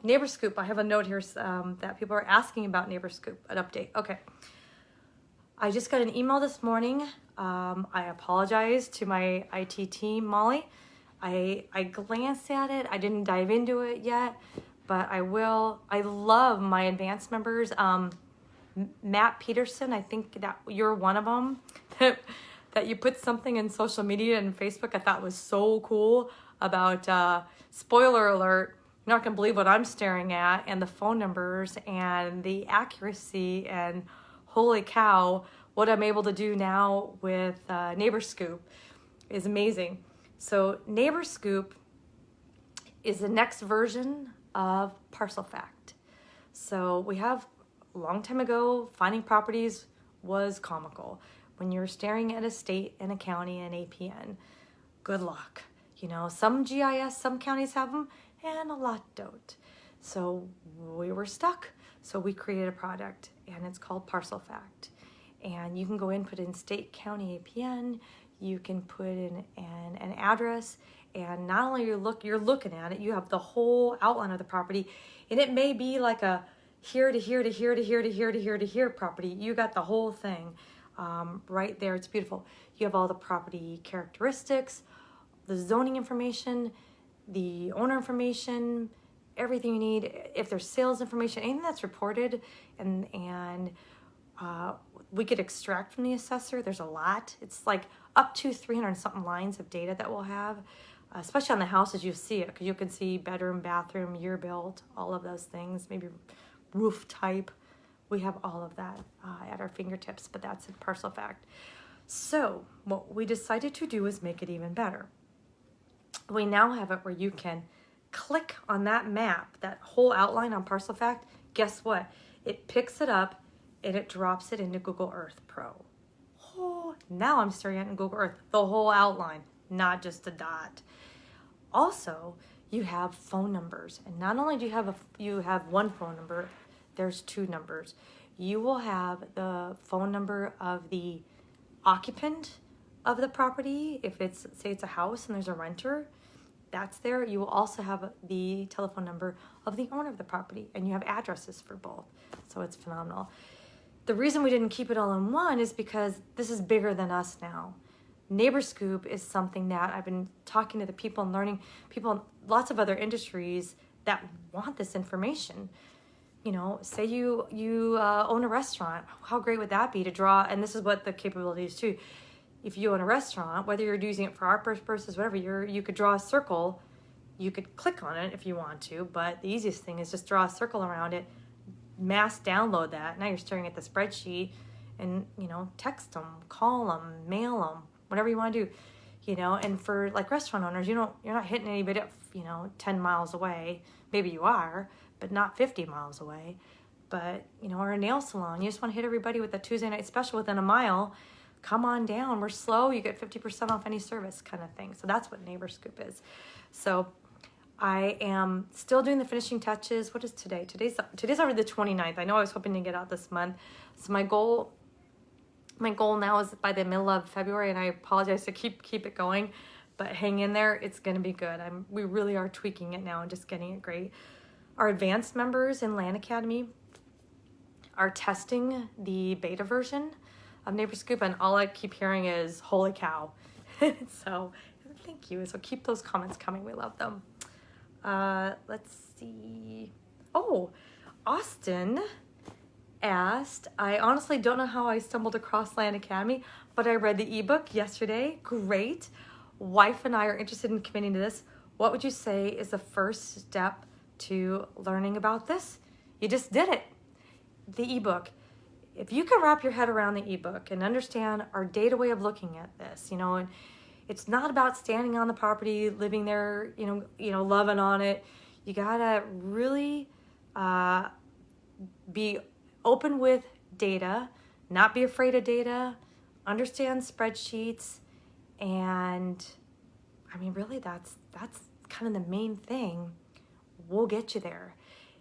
Neighbor Scoop. I have a note here that people are asking about Neighbor Scoop, an update. Okay. I just got an email this morning. I apologize to my IT team, Molly. I glanced at it. I didn't dive into it yet, but I will. I love my advanced members. Matt Peterson, I think that you're one of them, that you put something in social media and Facebook I thought was so cool about, spoiler alert, You're not going to believe what I'm staring at, and the phone numbers and the accuracy, and holy cow, what I'm able to do now with Neighbor Scoop is amazing. So Neighbor Scoop is the next version of Parcel Fact. So we have, a long time ago, finding properties was comical. When you're staring at a state and a county and APN, good luck. You know, some GIS, some counties have them, and a lot don't. So we were stuck. So we created a product, and it's called Parcel Fact. And you can go in, put in state, county, APN. You can put in an address, and not only you're looking at it, you have the whole outline of the property, and it may be like a here to here to here to here to here to here to here property. You got the whole thing right there. It's beautiful. You have all the property characteristics, the zoning information, the owner information, everything you need. If there's sales information, anything that's reported, and we could extract from the assessor. There's a lot. It's like up to 300 and something lines of data that we'll have, especially on the houses. You see it because you can see bedroom, bathroom, year built, all of those things, maybe roof type. We have all of that at our fingertips, but that's in Parcel Fact. So what we decided to do is make it even better. We now have it where you can click on that map, that whole outline on Parcel Fact. Guess what? It picks it up and it drops it into Google Earth Pro. Oh, now I'm staring at it in Google Earth, the whole outline, not just a dot. Also, you have phone numbers, and not only do you have one phone number, there's two numbers. You will have the phone number of the occupant of the property. If it's, say it's a house and there's a renter, that's there. You will also have the telephone number of the owner of the property, and you have addresses for both. So it's phenomenal. The reason we didn't keep it all in one is because this is bigger than us now. Neighbor Scoop is something that I've been talking to the people and learning, people in lots of other industries that want this information. You know, say you own a restaurant. How great would that be to draw? And this is what the capability is too. If you own a restaurant, whether you're using it for art purposes, whatever, you could draw a circle. You could click on it if you want to, but the easiest thing is just draw a circle around it, mass download that. Now you're staring at the spreadsheet, and text them, call them, mail them, whatever you want to do. And for like restaurant owners, you're not hitting anybody up 10 miles away. Maybe you are, but not 50 miles away. But or a nail salon, you just want to hit everybody with a Tuesday night special within a mile. Come on down, we're slow, you get 50% off any service, kind of thing. So that's what Neighbor Scoop is. So I am still doing the finishing touches. What is today? Today's already the 29th. I know I was hoping to get out this month. So my goal now is by the middle of February, and I apologize to keep it going, but hang in there. It's going to be good. We really are tweaking it now and just getting it great. Our advanced members in LAN Academy are testing the beta version of Neighbor Scoop, and all I keep hearing is holy cow. So thank you. So keep those comments coming. We love them. Let's see. Oh, Austin asked, I honestly don't know how I stumbled across LAN Academy, but I read the ebook yesterday. Great. Wife and I are interested in committing to this. What would you say is the first step to learning about this? You just did it. The ebook. If you can wrap your head around the ebook and understand our data way of looking at this, and it's not about standing on the property, living there, loving on it. You gotta really be open with data, not be afraid of data, understand spreadsheets, and really that's kind of the main thing. We'll get you there.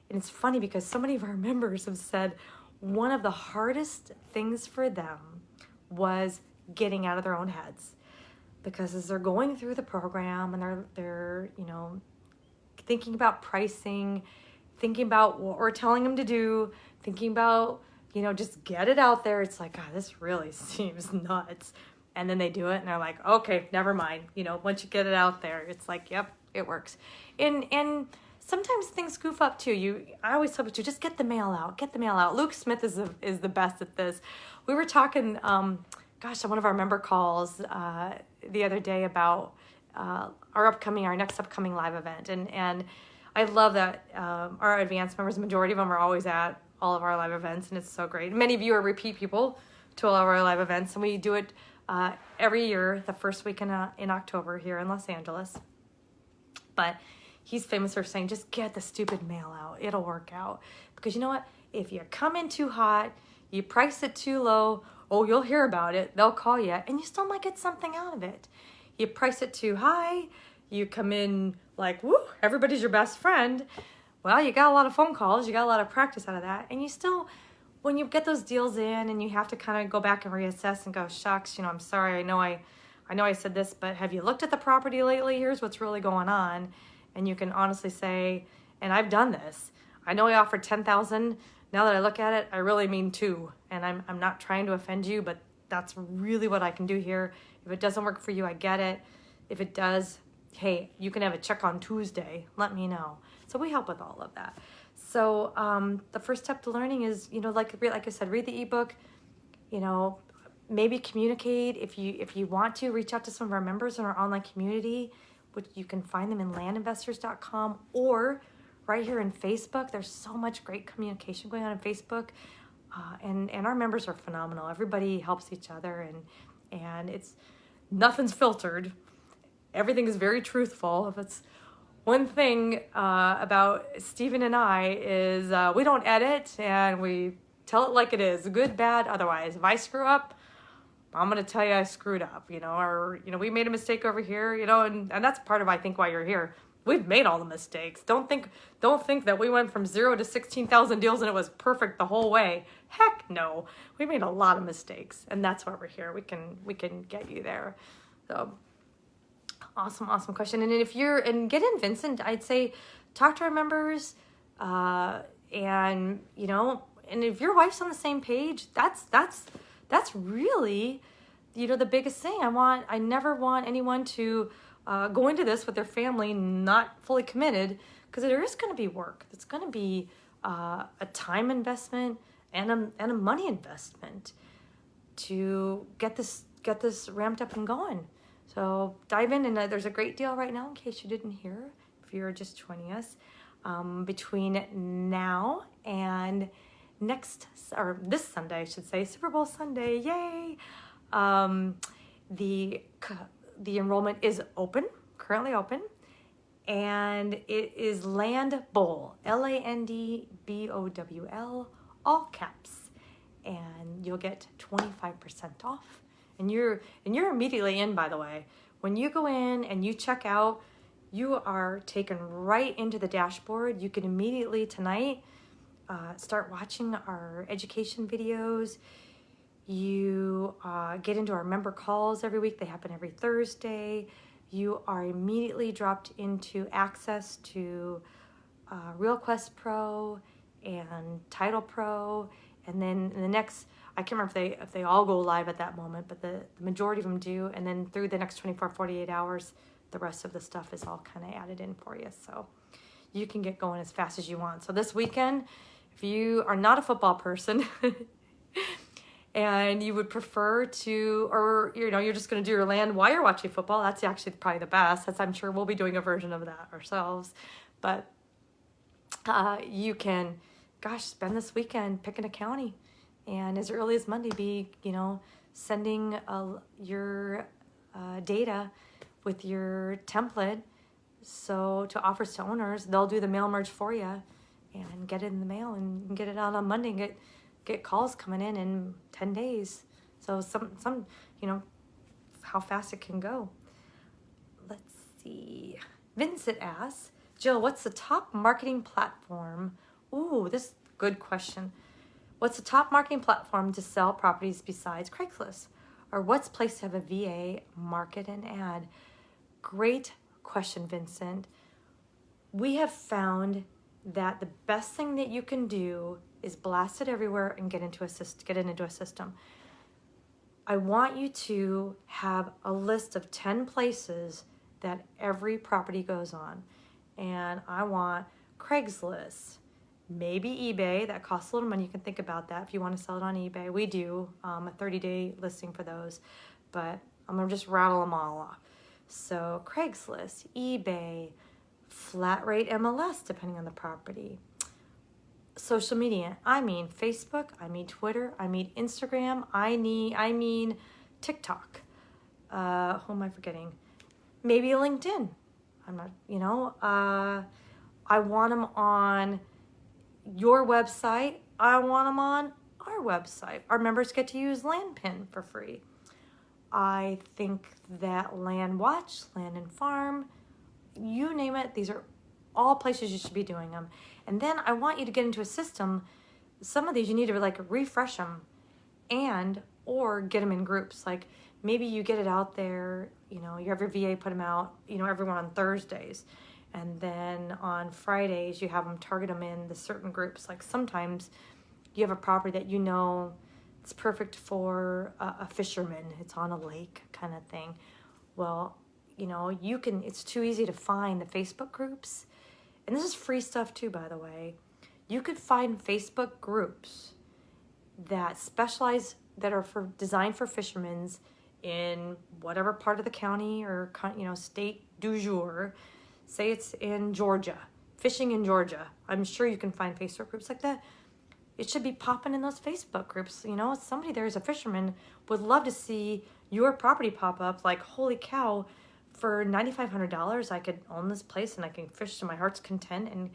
And it's funny because so many of our members have said one of the hardest things for them was getting out of their own heads. Because as they're going through the program and they're thinking about pricing, thinking about what we're telling them to do, thinking about, just get it out there. It's like, God, this really seems nuts. And then they do it and they're like, okay, never mind. Once you get it out there, it's like, yep, it works. And sometimes things goof up too. I always tell you, just get the mail out. Get the mail out. Luke Smith is the best at this. We were talking, on one of our member calls the other day about our next upcoming live event, and I love that our advanced members, the majority of them are always at all of our live events, and it's so great. Many of you are repeat people to all of our live events, and we do it every year, the first week in October here in Los Angeles. But he's famous for saying, just get the stupid mail out. It'll work out. Because you know what? If you come in too hot, you price it too low, oh, you'll hear about it. They'll call you, and you still might get something out of it. You price it too high, you come in like, woo, everybody's your best friend. Well, you got a lot of phone calls, you got a lot of practice out of that, and you still, when you get those deals in and you have to kind of go back and reassess and go, shucks, I'm sorry, I know I said this, but have you looked at the property lately? Here's what's really going on. And you can honestly say, and I've done this. I know I offered $10,000. Now that I look at it, I really mean $2 million. And I'm not trying to offend you, but that's really what I can do here. If it doesn't work for you, I get it. If it does, hey, you can have a check on Tuesday. Let me know. So we help with all of that. So the first step to learning is, like I said, read the ebook. Maybe communicate. If you want to, reach out to some of our members in our online community, which you can find them in landinvestors.com or right here in Facebook. There's so much great communication going on in Facebook. And our members are phenomenal. Everybody helps each other, and it's nothing's filtered. Everything is very truthful. If it's one thing about Stephen and I is we don't edit, and we tell it like it is, good, bad, otherwise. If I screw up, I'm going to tell you I screwed up, or, we made a mistake over here, and that's part of, I think, why you're here. We've made all the mistakes. Don't think that we went from 0 to 16,000 deals and it was perfect the whole way. Heck no. We made a lot of mistakes, and that's why we're here. We can get you there. So awesome question. And get in, Vincent. I'd say talk to our members, and if your wife's on the same page, that's really, the biggest thing. I never want anyone to go into this with their family not fully committed, because there is going to be work. It's going to be a time investment and a money investment to get this ramped up and going. So dive in, and there's a great deal right now in case you didn't hear, if you're just joining us, between now and this Sunday, I should say, Super Bowl Sunday, yay! The enrollment is currently open, and it is Land Bowl, LANDBOWL, all caps, and you'll get 25% off. And you're immediately in, by the way. When you go in and you check out, you are taken right into the dashboard. You can immediately tonight start watching our education videos. You get into our member calls every week. They happen every Thursday. You are immediately dropped into access to RealQuest Pro and Title Pro. And then in the next, I can't remember if they all go live at that moment, but the majority of them do. And then through the next 48 hours, the rest of the stuff is all kind of added in for you. So you can get going as fast as you want. So this weekend, if you are not a football person and you would prefer to, or you're just going to do your land while you're watching football, that's actually probably the best. I'm sure we'll be doing a version of that ourselves. But you can, spend this weekend picking a county, and as early as Monday be, sending your data with your template. So to offers to owners, they'll do the mail merge for you and get it in the mail and get it out on Monday and get calls coming in 10 days. So some how fast it can go. Let's see. Vincent asks, Jill, what's the top marketing platform? Ooh, this is a good question. What's the top marketing platform to sell properties besides Craigslist? Or what's place to have a VA market and ad? Great question, Vincent. We have found that the best thing that you can do is blast it everywhere and get it into a system. I want you to have a list of 10 places that every property goes on. And I want Craigslist, maybe eBay. That costs a little money. You can think about that if you want to sell it on eBay. We do a 30-day listing for those, but I'm going to just rattle them all off. So Craigslist, eBay, flat rate MLS depending on the property. Social media, I mean Facebook, I mean Twitter, I mean Instagram, I mean TikTok. Who am I forgetting? Maybe LinkedIn. I'm not, I want them on your website. I want them on our website. Our members get to use LAN Pin for free. I think that Land Watch, Land and Farm, you name it, these are all places you should be doing them. And then I want you to get into a system. Some of these you need to like refresh them or get them in groups. Like maybe you get it out there, you have your VA put them out, everyone on Thursdays. And then on Fridays, you have them target them in the certain groups. Like sometimes you have a property that it's perfect for a fisherman. It's on a lake kind of thing. Well, it's too easy to find the Facebook groups. And this is free stuff too, by the way. You could find Facebook groups that specialize, that are designed for fishermen in whatever part of the county or, state du jour. Say it's in Georgia, fishing in Georgia. I'm sure you can find Facebook groups like that. It should be popping in those Facebook groups. Somebody there is a fisherman would love to see your property pop up like, holy cow, for $9,500, I could own this place and I can fish to my heart's content and,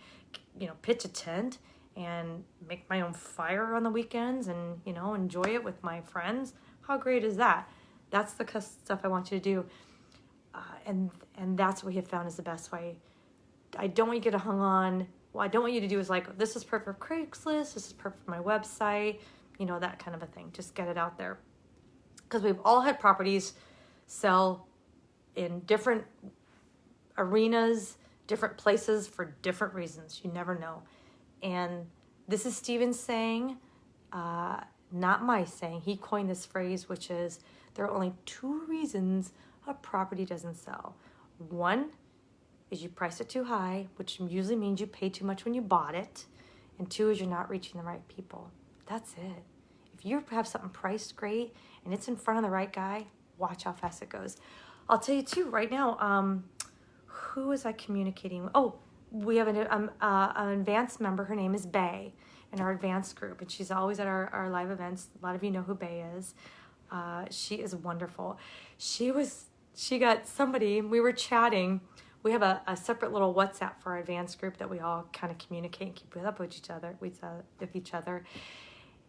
pitch a tent and make my own fire on the weekends and, enjoy it with my friends. How great is that? That's the stuff I want you to do. And that's what we have found is the best way. I don't want you to get hung on. What I don't want you to do is like, this is perfect for Craigslist. This is perfect for my website. That kind of a thing. Just get it out there. Because we've all had properties sell in different arenas, different places for different reasons. You never know. And this is Steven's saying, not my saying. He coined this phrase, which is there are only 2 reasons a property doesn't sell. 1 is you price it too high, which usually means you paid too much when you bought it. And 2 is you're not reaching the right people. That's it. If you have something priced great and it's in front of the right guy, watch how fast it goes. I'll tell you too, right now, who is I communicating with? Oh, we have an advanced member. Her name is Bay in our advanced group. And she's always at our live events. A lot of you know who Bay is. She is wonderful. She got somebody, we were chatting. We have a separate little WhatsApp for our advanced group that we all kind of communicate and keep up with each other.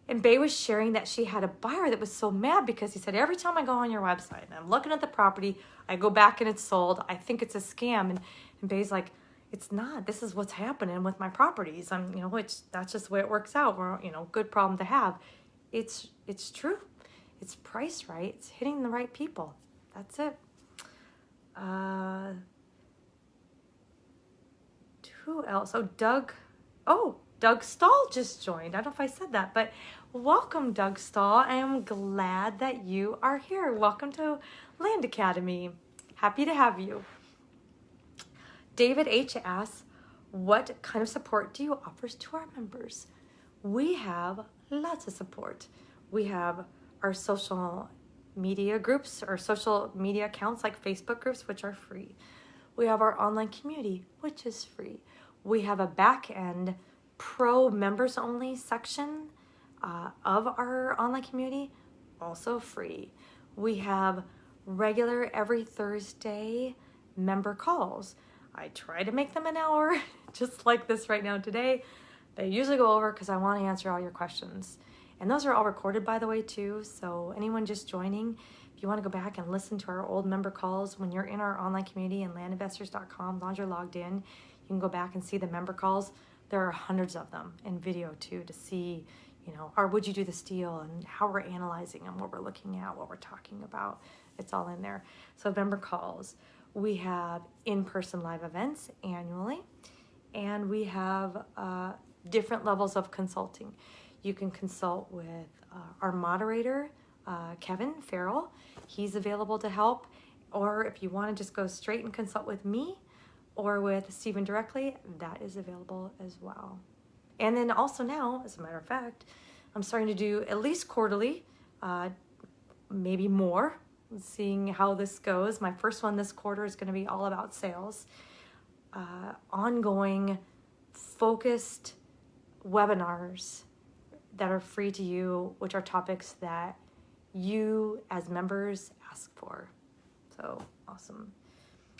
And Bay was sharing that she had a buyer that was so mad because he said, every time I go on your website and I'm looking at the property, I go back and it's sold. I think it's a scam. And Bay's like, it's not. This is what's happening with my properties. That's just the way it works out. We're, good problem to have. It's true. It's priced right. It's hitting the right people. That's it. Who else? Doug Stahl just joined. I don't know if I said that, but welcome, Doug Stahl. I am glad that you are here. Welcome to LAN Academy. Happy to have you. David H. asks, what kind of support do you offer to our members? We have lots of support. We have our social media groups, or social media accounts like Facebook groups, which are free. We have our online community, which is free. We have a back-end pro members only section of our online community, also free. We have regular every Thursday member calls. I try to make them an hour, just like this right now today. They usually go over because I want to answer all your questions. And those are all recorded, by the way, too. So anyone just joining, if you want to go back and listen to our old member calls, when you're in our online community and landinvestors.com, as long as you're logged in, you can go back and see the member calls. There are hundreds of them in video too, to see, or would you do this deal and how we're analyzing them, what we're looking at, what we're talking about. It's all in there. So member calls. We have in-person live events annually, and we have different levels of consulting. You can consult with our moderator, Kevin Farrell. He's available to help. Or if you want to just go straight and consult with me or with Stephen directly, that is available as well. And then also now, as a matter of fact, I'm starting to do at least quarterly, maybe more, seeing how this goes. My first one this quarter is going to be all about sales. ongoing, focused webinars that are free to you, which are topics that you as members ask for. So awesome.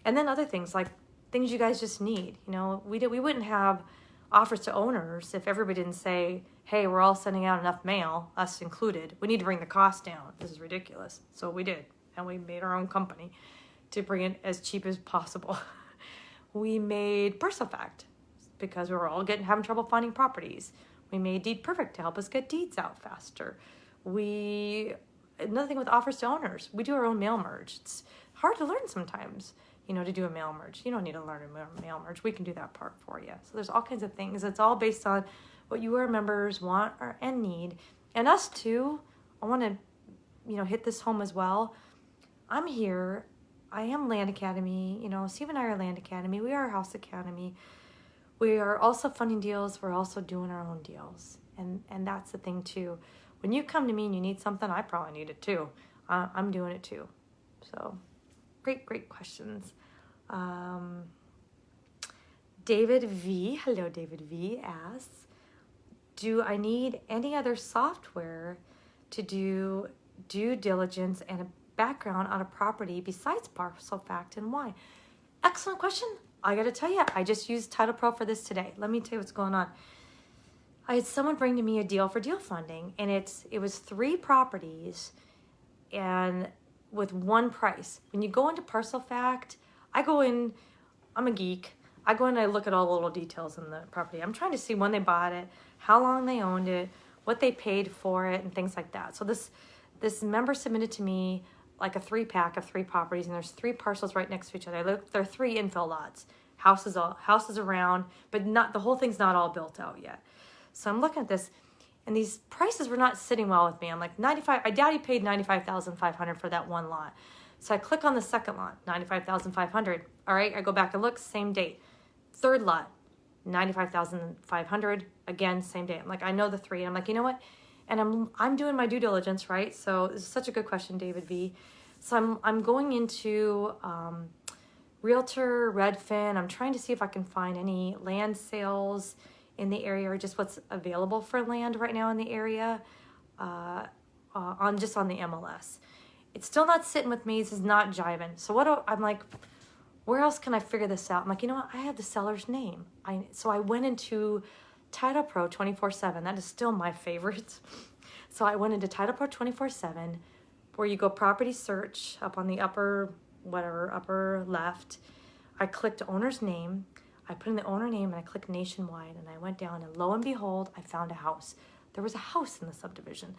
And then other things like things you guys just need. You know, we wouldn't have offers to owners if everybody didn't say, hey, we're all sending out enough mail, us included. We need to bring the cost down. This is ridiculous. So we did. And we made our own company to bring it as cheap as possible. We made Parcel Fact because we were all having trouble finding properties. We made Deed Perfect to help us get deeds out faster. Another thing with offers to owners, we do our own mail merge. It's hard to learn sometimes, you know, to do a mail merge. You don't need to learn a mail merge. We can do that part for you. So there's all kinds of things. It's all based on what you, our members, want and need. And us too, I want to, you know, hit this home as well. I'm here. I am LAN Academy. You know, Steve and I are LAN Academy. We are House Academy. We are also funding deals. We're also doing our own deals. And that's the thing too. When you come to me and you need something, I probably need it too. I'm doing it too. So great questions. David V, hello David V, asks, do I need any other software to do due diligence and a background on a property besides Parcel Fact, and why? Excellent question. I got to tell you, I just used Title Pro for this today. Let me tell you what's going on. I had someone bring to me a deal for deal funding, and it was 3 properties and with one price. When you go into Parcel Fact, I go in, I'm a geek. I go in and I look at all the little details in the property. I'm trying to see when they bought it, how long they owned it, what they paid for it, and things like that. So this member submitted to me like a 3-pack of 3 properties, and there's 3 parcels right next to each other. There are 3 infill lots, houses around, but not the whole thing's not all built out yet. So I'm looking at this, and these prices were not sitting well with me. I'm like, I doubt he paid $95,500 for that one lot. So I click on the second lot, $95,500. All right, I go back and look, same date. Third lot, $95,500. Again, same date. I'm like, I know the 3. I'm like, you know what? And I'm doing my due diligence, right? So this is such a good question, David V. So I'm going into Realtor, Redfin. I'm trying to see if I can find any land sales in the area, or just what's available for land right now in the area, on the MLS. It's still not sitting with me. This is not jiving. So I'm like, where else can I figure this out? I'm like, you know what? I have the seller's name. So I went into Title Pro 24/7. That is still my favorite. So I went into Title Pro 24/7, where you go property search up on the upper left. I clicked owner's name. I put in the owner name and I clicked nationwide, and I went down, and lo and behold, I found a house. There was a house in the subdivision.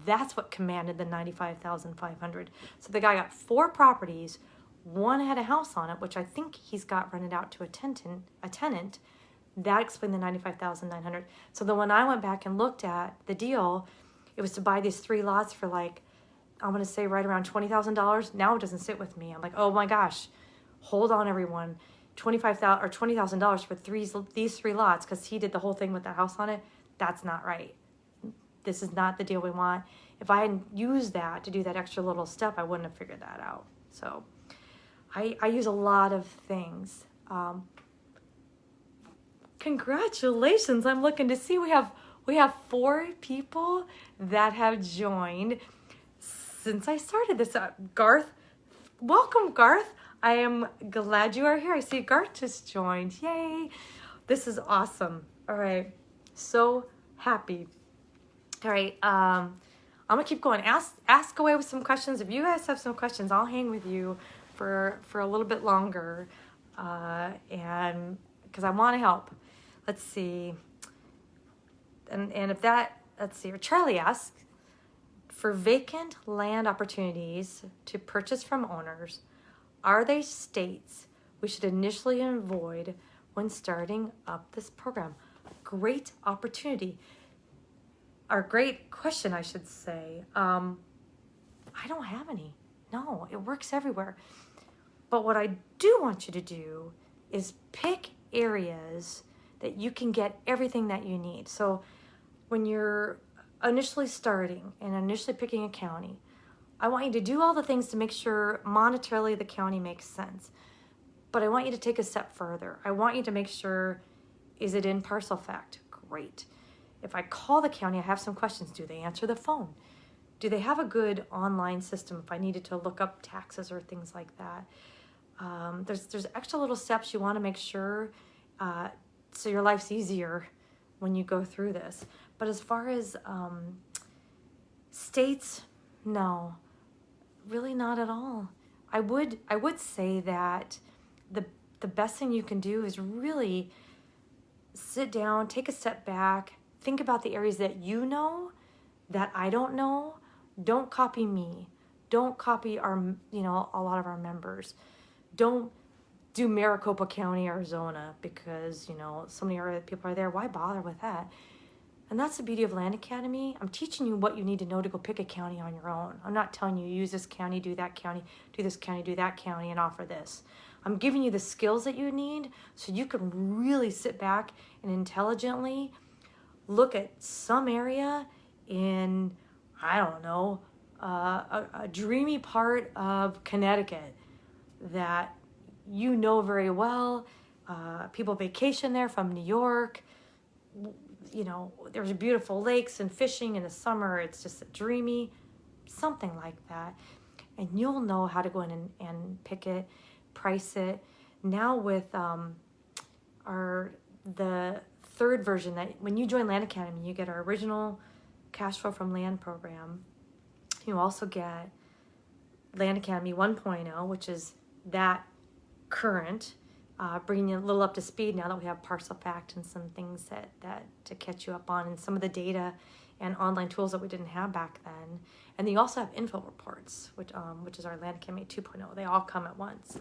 That's what commanded the $95,500. So the guy got 4 properties. One had a house on it, which I think he's got rented out to a tenant. That explained the $95,900. So then when I went back and looked at the deal, it was to buy these 3 lots for like, I'm going to say right around $20,000. Now it doesn't sit with me. I'm like, oh my gosh, hold on everyone. $25,000 or $20,000 for these 3 lots, because he did the whole thing with the house on it. That's not right. This is not the deal we want. If I hadn't used that to do that extra little step, I wouldn't have figured that out. So I use a lot of things. Congratulations. I'm looking to see we have 4 people that have joined since I started this. Garth, welcome Garth. I am glad you are here. I see Garth just joined. Yay. This is awesome. All right. So happy. All right. I'm going to keep going. Ask away with some questions. If you guys have some questions, I'll hang with you for a little bit longer. And because I want to help. Let's see. And if that, let's see. Charlie asks, for vacant land opportunities to purchase from owners, are they states we should initially avoid when starting up this program? Great opportunity. Or great question, I should say. I don't have any. No, it works everywhere. But what I do want you to do is pick areas that you can get everything that you need. So when you're initially starting and initially picking a county, I want you to do all the things to make sure monetarily the county makes sense. But I want you to take a step further. I want you to make sure, is it in Parcel Fact? Great. If I call the county, I have some questions. Do they answer the phone? Do they have a good online system if I needed to look up taxes or things like that? There's extra little steps you want to make sure so your life's easier when you go through this. But as far as states, no, really not at all. I would say that the best thing you can do is really sit down, take a step back, think about the areas that you know that I don't know. Don't copy me. Don't copy a lot of our members. Don't do Maricopa County, Arizona, because, so many other people are there. Why bother with that? And that's the beauty of LAN Academy. I'm teaching you what you need to know to go pick a county on your own. I'm not telling you use this county, do that county, do this county, do that county, and offer this. I'm giving you the skills that you need so you can really sit back and intelligently look at some area in, I don't know, a dreamy part of Connecticut that you know very well. People vacation there from New York. There's beautiful lakes and fishing in the summer. It's just dreamy, something like that. And you'll know how to go in and pick it, price it. Now with the third version, that when you join LAN Academy, you get our original cash flow from land program. You also get LAN Academy 1.0, which is that current, bringing you a little up to speed now that we have Parcel Fact and some things that to catch you up on, and some of the data and online tools that we didn't have back then. And then you also have info reports, which is our LAN Academy 2.0. They all come at once.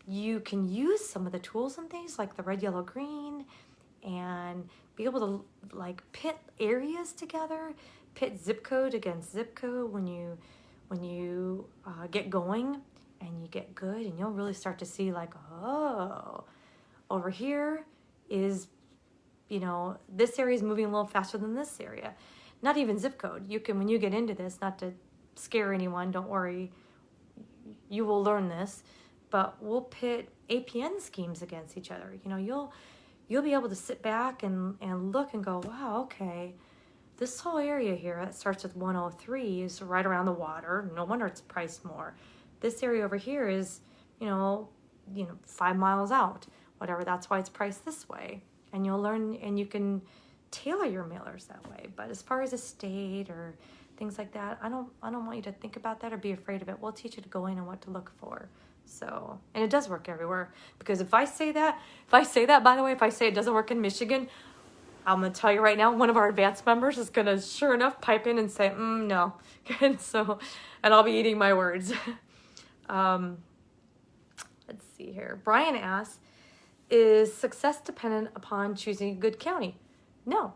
You can use some of the tools and things like the red, yellow, green, and be able to pit areas together, pit zip code against zip code when you get going and you get good, and you'll really start to see over here is, this area is moving a little faster than this area. Not even zip code. You can, when you get into this, not to scare anyone, don't worry, you will learn this, but we'll pit APN schemes against each other. You'll be able to sit back and look and go, wow, okay, this whole area here that starts with 103 is right around the water. No wonder it's priced more. This area over here is, 5 miles out, whatever. That's why it's priced this way. And you'll learn, and you can tailor your mailers that way. But as far as a state or things like that, I don't want you to think about that or be afraid of it. We'll teach you to go in and what to look for. So, and it does work everywhere, because if I say that, by the way, if I say it doesn't work in Michigan, I'm going to tell you right now, one of our advanced members is going to, sure enough, pipe in and say, no. And I'll be eating my words. Let's see here. Brian asks, is success dependent upon choosing a good county? No.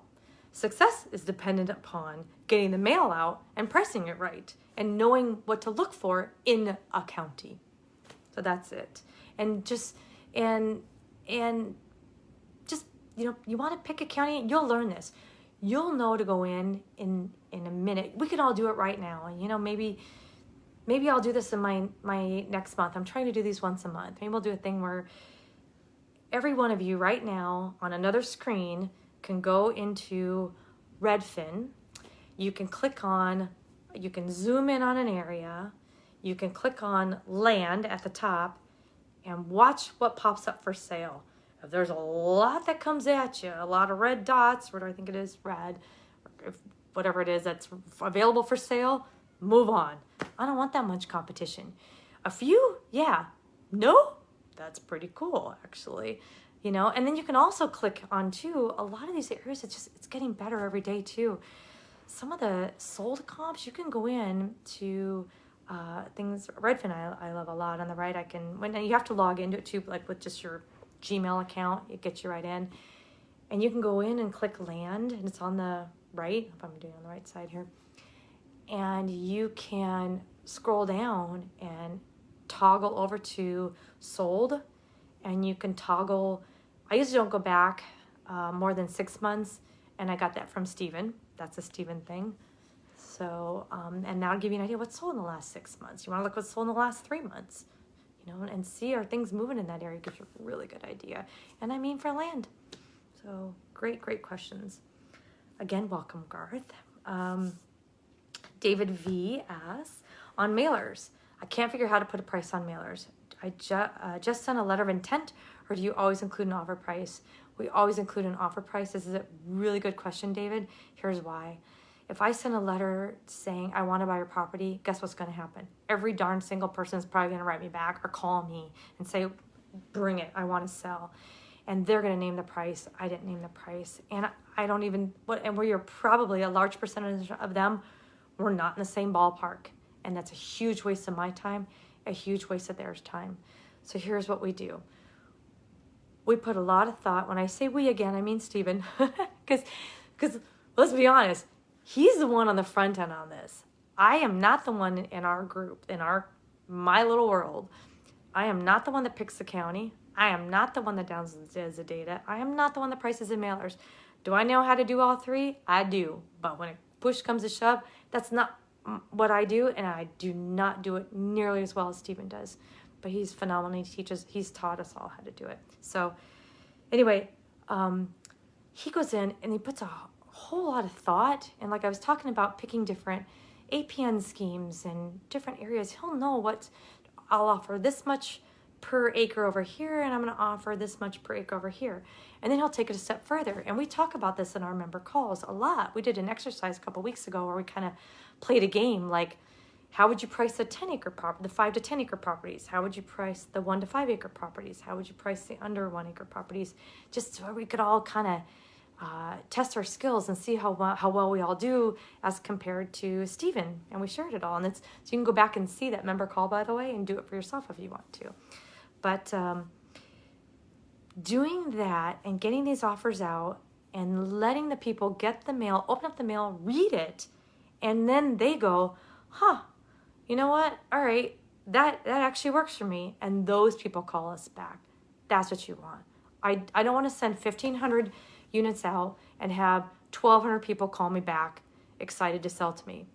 Success is dependent upon getting the mail out and pricing it right and knowing what to look for in a county. So that's it. And you want to pick a county, you'll learn this. You'll know to go in a minute. We could all do it right now. And maybe I'll do this in my next month. I'm trying to do these once a month. Maybe we'll do a thing where every one of you right now on another screen can go into Redfin. You can zoom in on an area. You can click on land at the top and watch what pops up for sale. If there's a lot that comes at you, a lot of red dots, what do I think it is, red, whatever it is that's available for sale, move on. I don't want that much competition. A few, yeah. No, that's pretty cool, actually. And then you can also click on, too, a lot of these areas, it's getting better every day, too. Some of the sold comps, you can go in to things. Redfin, I love a lot. On the right, when you have to log into it, too, like with just your Gmail account, it gets you right in. And you can go in and click land, and it's on the right, if I'm doing it on the right side here. And you can scroll down and toggle over to sold, and you can toggle. I usually don't go back more than 6 months, and I got that from Steven. That's a Steven thing. So, and that'll give you an idea what's sold in the last 6 months. You want to look what's sold in the last 3 months. and see are things moving in that area. Gives you a really good idea. And I mean for land. So great questions. Again, welcome, Garth. David V asks, on mailers, I can't figure out how to put a price on mailers. I just sent a letter of intent, or do you always include an offer price? We always include an offer price. This is a really good question, David. Here's why. If I send a letter saying I want to buy your property, guess what's going to happen? Every darn single person is probably going to write me back or call me and say, bring it, I want to sell. And they're going to name the price. I didn't name the price. And I don't even, and where you're probably a large percentage of them, we're not in the same ballpark. And that's a huge waste of my time, a huge waste of theirs time. So here's what we do. We put a lot of thought. When I say we again, I mean Stephen. Because let's be honest, he's the one on the front end on this. I am not the one in our group, my little world. I am not the one that picks the county. I am not the one that downloads the data. I am not the one that prices in mailers. Do I know how to do all three? I do. But when push comes to shove, that's not what I do, and I do not do it nearly as well as Stephen does. But he's phenomenal. He's taught us all how to do it. So anyway, he goes in and he puts a whole lot of thought. And like I was talking about picking different APN schemes and different areas, he'll know what I'll offer this much per acre over here, and I'm going to offer this much per acre over here. And then he'll take it a step further. And we talk about this in our member calls a lot. We did an exercise a couple weeks ago where we kind of played a game like, how would you price the 10-acre property, the 5 to 10-acre properties? How would you price the 1 to 5-acre properties? How would you price the under 1-acre properties? Just so we could all kind of test our skills and see how well we all do as compared to Stephen. And we shared it all. And so you can go back and see that member call, by the way, and do it for yourself if you want to. But doing that and getting these offers out and letting the people get the mail, open up the mail, read it, and then they go, you know what? All right, that actually works for me. And those people call us back. That's what you want. I don't want to send 1,500 units out and have 1,200 people call me back excited to sell to me.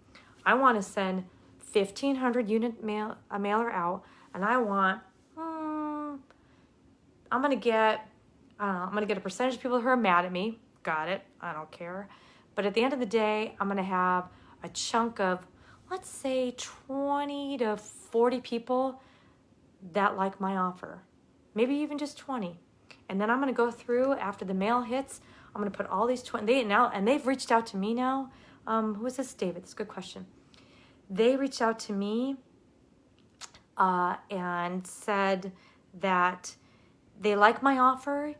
I want to send 1,500 unit mailer out, and I want, I'm going to get a percentage of people who are mad at me. Got it. I don't care. But at the end of the day, I'm going to have a chunk of, let's say 20 to 40 people that like my offer. Maybe even just 20. And then I'm going to go through after the mail hits. I'm going to put all these 20. They've reached out to me now. Who is this? David. That's a good question. They reached out to me and said that they like my offer.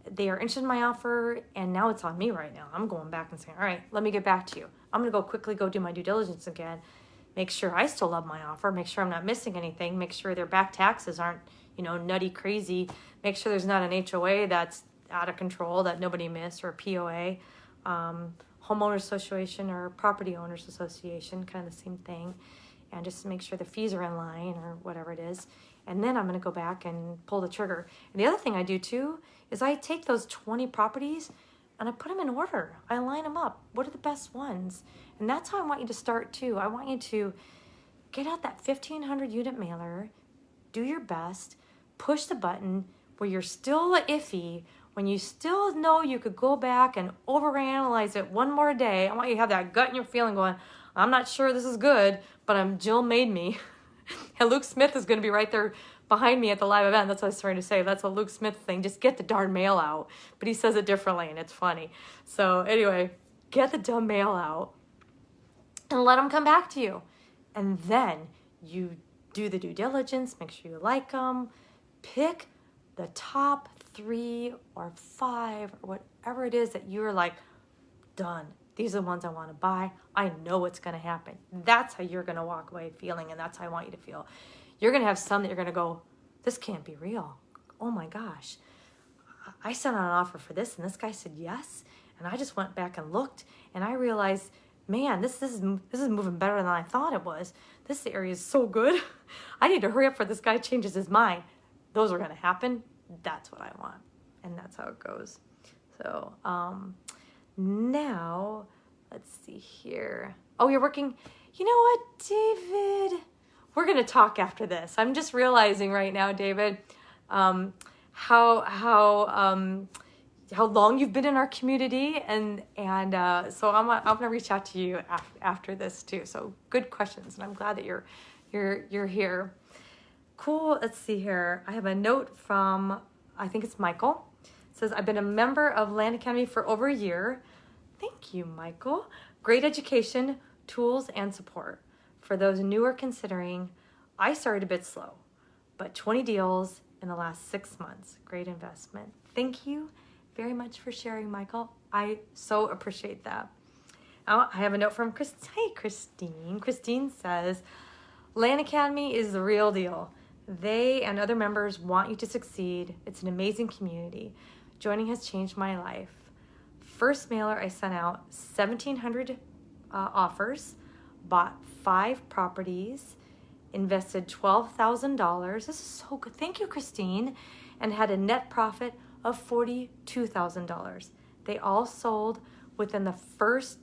They are interested in my offer. And now it's on me right now. I'm going back and saying, all right, let me get back to you. I'm going to quickly do my due diligence again. Make sure I still love my offer. Make sure I'm not missing anything. Make sure their back taxes aren't, nutty crazy. Make sure there's not an HOA that's out of control that nobody missed, or a POA, homeowners association or property owners association, kind of the same thing. And just to make sure the fees are in line or whatever it is. And then I'm going to go back and pull the trigger. And the other thing I do too is I take those 20 properties and I put them in order. I line them up. What are the best ones? And that's how I want you to start too. I want you to get out that 1,500 unit mailer, do your best, push the button where you're still iffy, when you still know you could go back and overanalyze it one more day. I want you to have that gut in your feeling going, I'm not sure this is good, but Jill made me. And Luke Smith is going to be right there behind me at the live event. That's what I was trying to say. That's a Luke Smith thing. Just get the darn mail out. But he says it differently, and it's funny. So anyway, get the dumb mail out and let them come back to you. And then you do the due diligence. Make sure you like them. Pick the top 3 or 5 or whatever it is that you're like, done. These are the ones I want to buy. I know what's going to happen. That's how you're going to walk away feeling, and that's how I want you to feel. You're going to have some that you're going to go, this can't be real. Oh my gosh. I sent out an offer for this, and this guy said yes. And I just went back and looked, and I realized, man, this is moving better than I thought it was. This area is so good. I need to hurry up before this guy changes his mind. Those are going to happen. That's what I want. And that's how it goes. So, now, let's see here. Oh, you're working. You know what, David? we're going to talk after this. I'm just realizing right now, David, how long you've been in our community, and so I'm gonna reach out to you after this too. So good questions, and I'm glad that you're here. Cool. Let's see here. I have a note from, I think it's Michael. It says, I've been a member of LAN Academy for over a year. Thank you, Michael. Great education, tools, and support. For those newer considering, I started a bit slow, but 20 deals in the last 6 months. Great investment. Thank you very much for sharing, Michael. I so appreciate that. I have a note from Christine. Hey, Christine. Christine says, LAN Academy is the real deal. They and other members want you to succeed. It's an amazing community. Joining has changed my life. First mailer I sent out 1,700 offers, bought 5 properties, invested $12,000. This is so good. Thank you, Christine. And had a net profit of $42,000. They all sold within first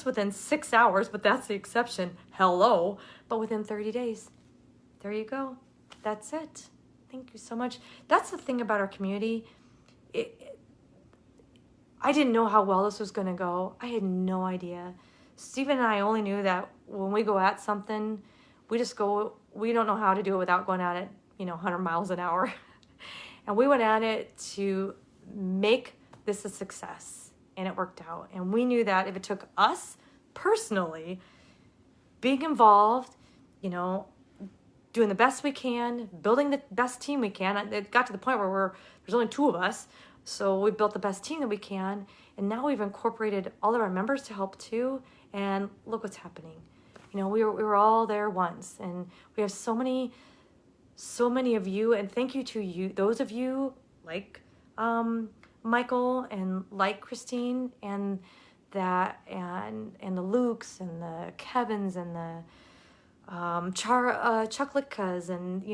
within 6 hours, but that's the exception. Hello. But within 30 days. There you go. That's it. Thank you so much. That's the thing about our community. I didn't know how well this was going to go. I had no idea. Stephen and I only knew that when we go at something, we don't know how to do it without going at it, 100 miles an hour. And we went at it to make this a success, and it worked out. And we knew that if it took us personally being involved, doing the best we can, building the best team we can. It got to the point where there's only 2 of us, so we built the best team that we can. And now we've incorporated all of our members to help too. And look what's happening. We were all there once, and we have so many of you, and thank you to you, those of you like Michael and like Christine and the Lukes and the Kevins and the Chucklickas and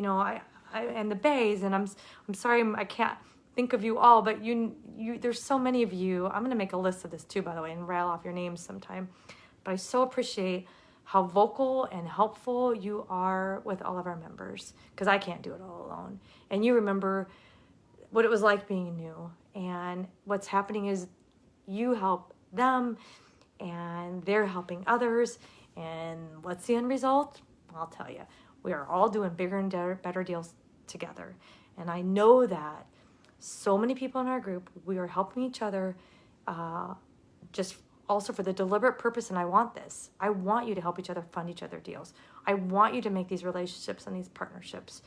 and the Bays, and I'm sorry I can't think of you all, but you there's so many of you. I'm gonna make a list of this too, by the way, and rattle off your names sometime. But I so appreciate how vocal and helpful you are with all of our members, because I can't do it all alone. And you remember what it was like being new, and what's happening is you help them and they're helping others. And what's the end result? I'll tell you, we are all doing bigger and better deals together. And I know that so many people in our group, we are helping each other just also for the deliberate purpose, and I want this. I want you to help each other fund each other deals. I want you to make these relationships and these partnerships.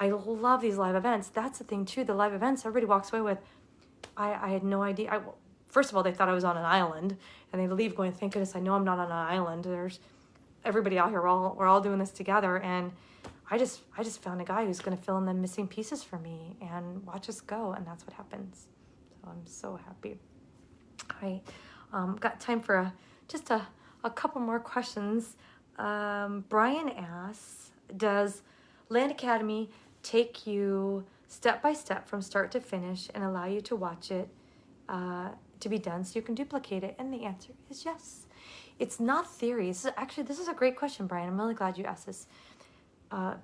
I love these live events. That's the thing too, the live events, everybody walks away with, I had no idea. First of all, they thought I was on an island, and they leave going, thank goodness I know I'm not on an island. There's everybody out here, we're all doing this together, and I just found a guy who's going to fill in the missing pieces for me, and watch us go, and that's what happens. So I'm so happy. I got time for just a couple more questions. Brian asks, does LAN Academy take you step by step from start to finish and allow you to watch it to be done so you can duplicate it? And the answer is yes. It's not theory. This is a great question, Brian. I'm really glad you asked this.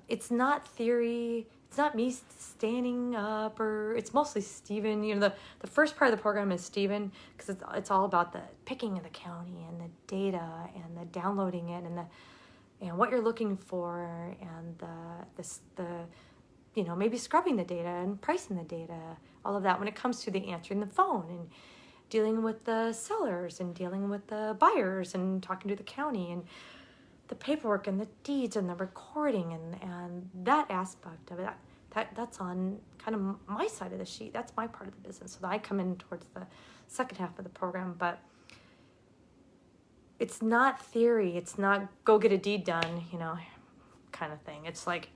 It's not theory. It's not me standing up, or it's mostly Stephen. The first part of the program is Stephen, because it's all about the picking of the county and the data and the downloading it and what you're looking for, and the maybe scrubbing the data and pricing the data, all of that when it comes to the answering the phone and dealing with the sellers and dealing with the buyers and talking to the county and the paperwork and the deeds and the recording and that aspect of it. That's on kind of my side of the sheet. That's my part of the business. So I come in towards the second half of the program, but it's not theory. It's not go get a deed done, kind of thing. It's like,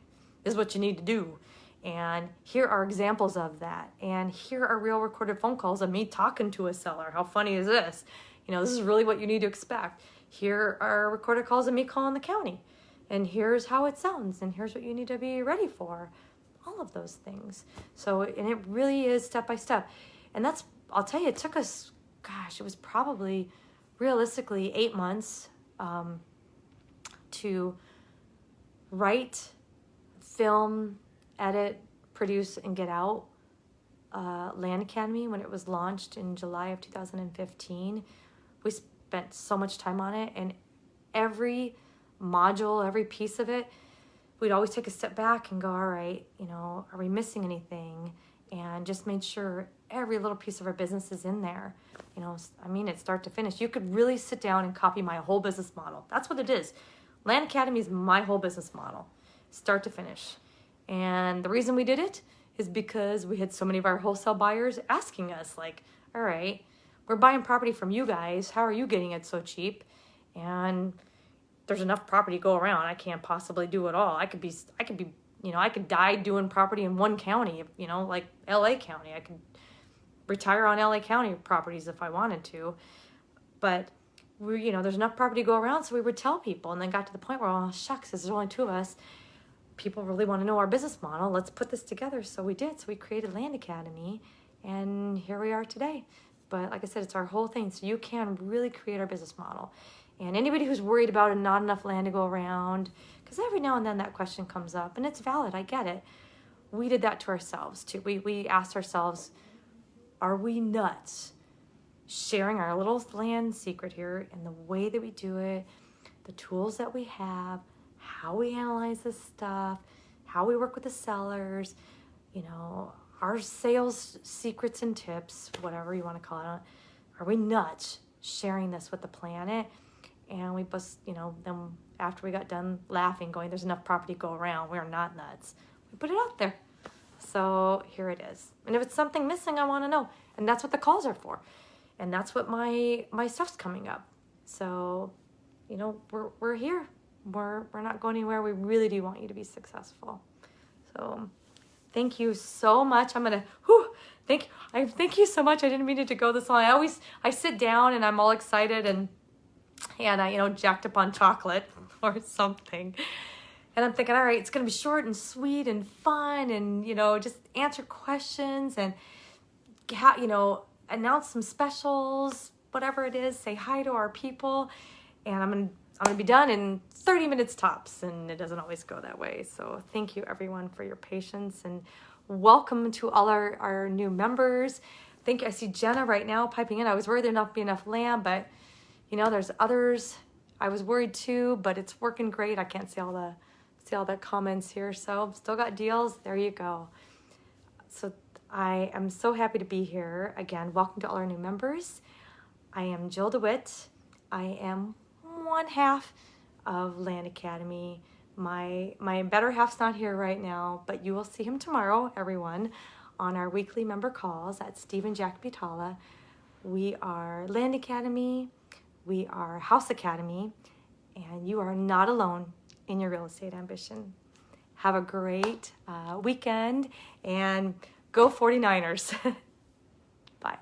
this is what you need to do. And here are examples of that. And here are real recorded phone calls of me talking to a seller. How funny is this? This is really what you need to expect. Here are recorded calls of me calling the county. And here's how it sounds. And here's what you need to be ready for. All of those things. So, and it really is step by step. And I'll tell you, it took us, it was probably realistically 8 months to write, film, edit, produce, and get out LAN Academy when it was launched in July of 2015. We spent so much time on it, and every module, every piece of it, we'd always take a step back and go, all right, are we missing anything? And just made sure every little piece of our business is in there. It's start to finish. You could really sit down and copy my whole business model. That's what it is. LAN Academy is my whole business model, start to finish. And the reason we did it is because we had so many of our wholesale buyers asking us, like, all right, we're buying property from you guys. How are you getting it so cheap? And there's enough property to go around. I can't possibly do it all. I could die doing property in one county, like LA County. I could retire on LA County properties if I wanted to. But there's enough property to go around, so we would tell people, and then got to the point where, oh, shucks, there's only two of us. People really want to know our business model. Let's put this together. So we did. So we created LAN Academy, and here we are today. But like I said, it's our whole thing. So you can really create our business model. And anybody who's worried about not enough land to go around, because every now and then that question comes up, and it's valid. I get it. We did that to ourselves too. We asked ourselves, are we nuts sharing our little land secret here and the way that we do it, the tools that we have, how we analyze this stuff, how we work with the sellers, our sales secrets and tips, whatever you want to call it. Are we nuts sharing this with the planet? And we just, then after we got done laughing, going, there's enough property to go around, we're not nuts. We put it out there. So here it is. And if it's something missing, I want to know. And that's what the calls are for. And that's what my stuff's coming up. So, we're here. We're not going anywhere. We really do want you to be successful. So thank you so much. Thank you so much. I didn't mean it to go this long. I sit down and I'm all excited and I, jacked up on chocolate or something. And I'm thinking, all right, it's going to be short and sweet and fun and, just answer questions and, announce some specials, whatever it is, say hi to our people. And I'm going to be done in 30 minutes tops, and it doesn't always go that way. So thank you, everyone, for your patience, and welcome to all our new members. I see Jenna right now piping in. I was worried there'd not be enough land, but, there's others. I was worried too, but it's working great. I can't see all the comments here, so still got deals. There you go. So I am so happy to be here. Again, welcome to all our new members. I am Jill DeWitt. I am one half of LAN Academy. My better half's not here right now, but you will see him tomorrow, everyone, on our weekly member calls at Steve and Jack Butala. We are LAN Academy. We are House Academy, and you are not alone in your real estate ambition. Have a great weekend, and go 49ers. Bye.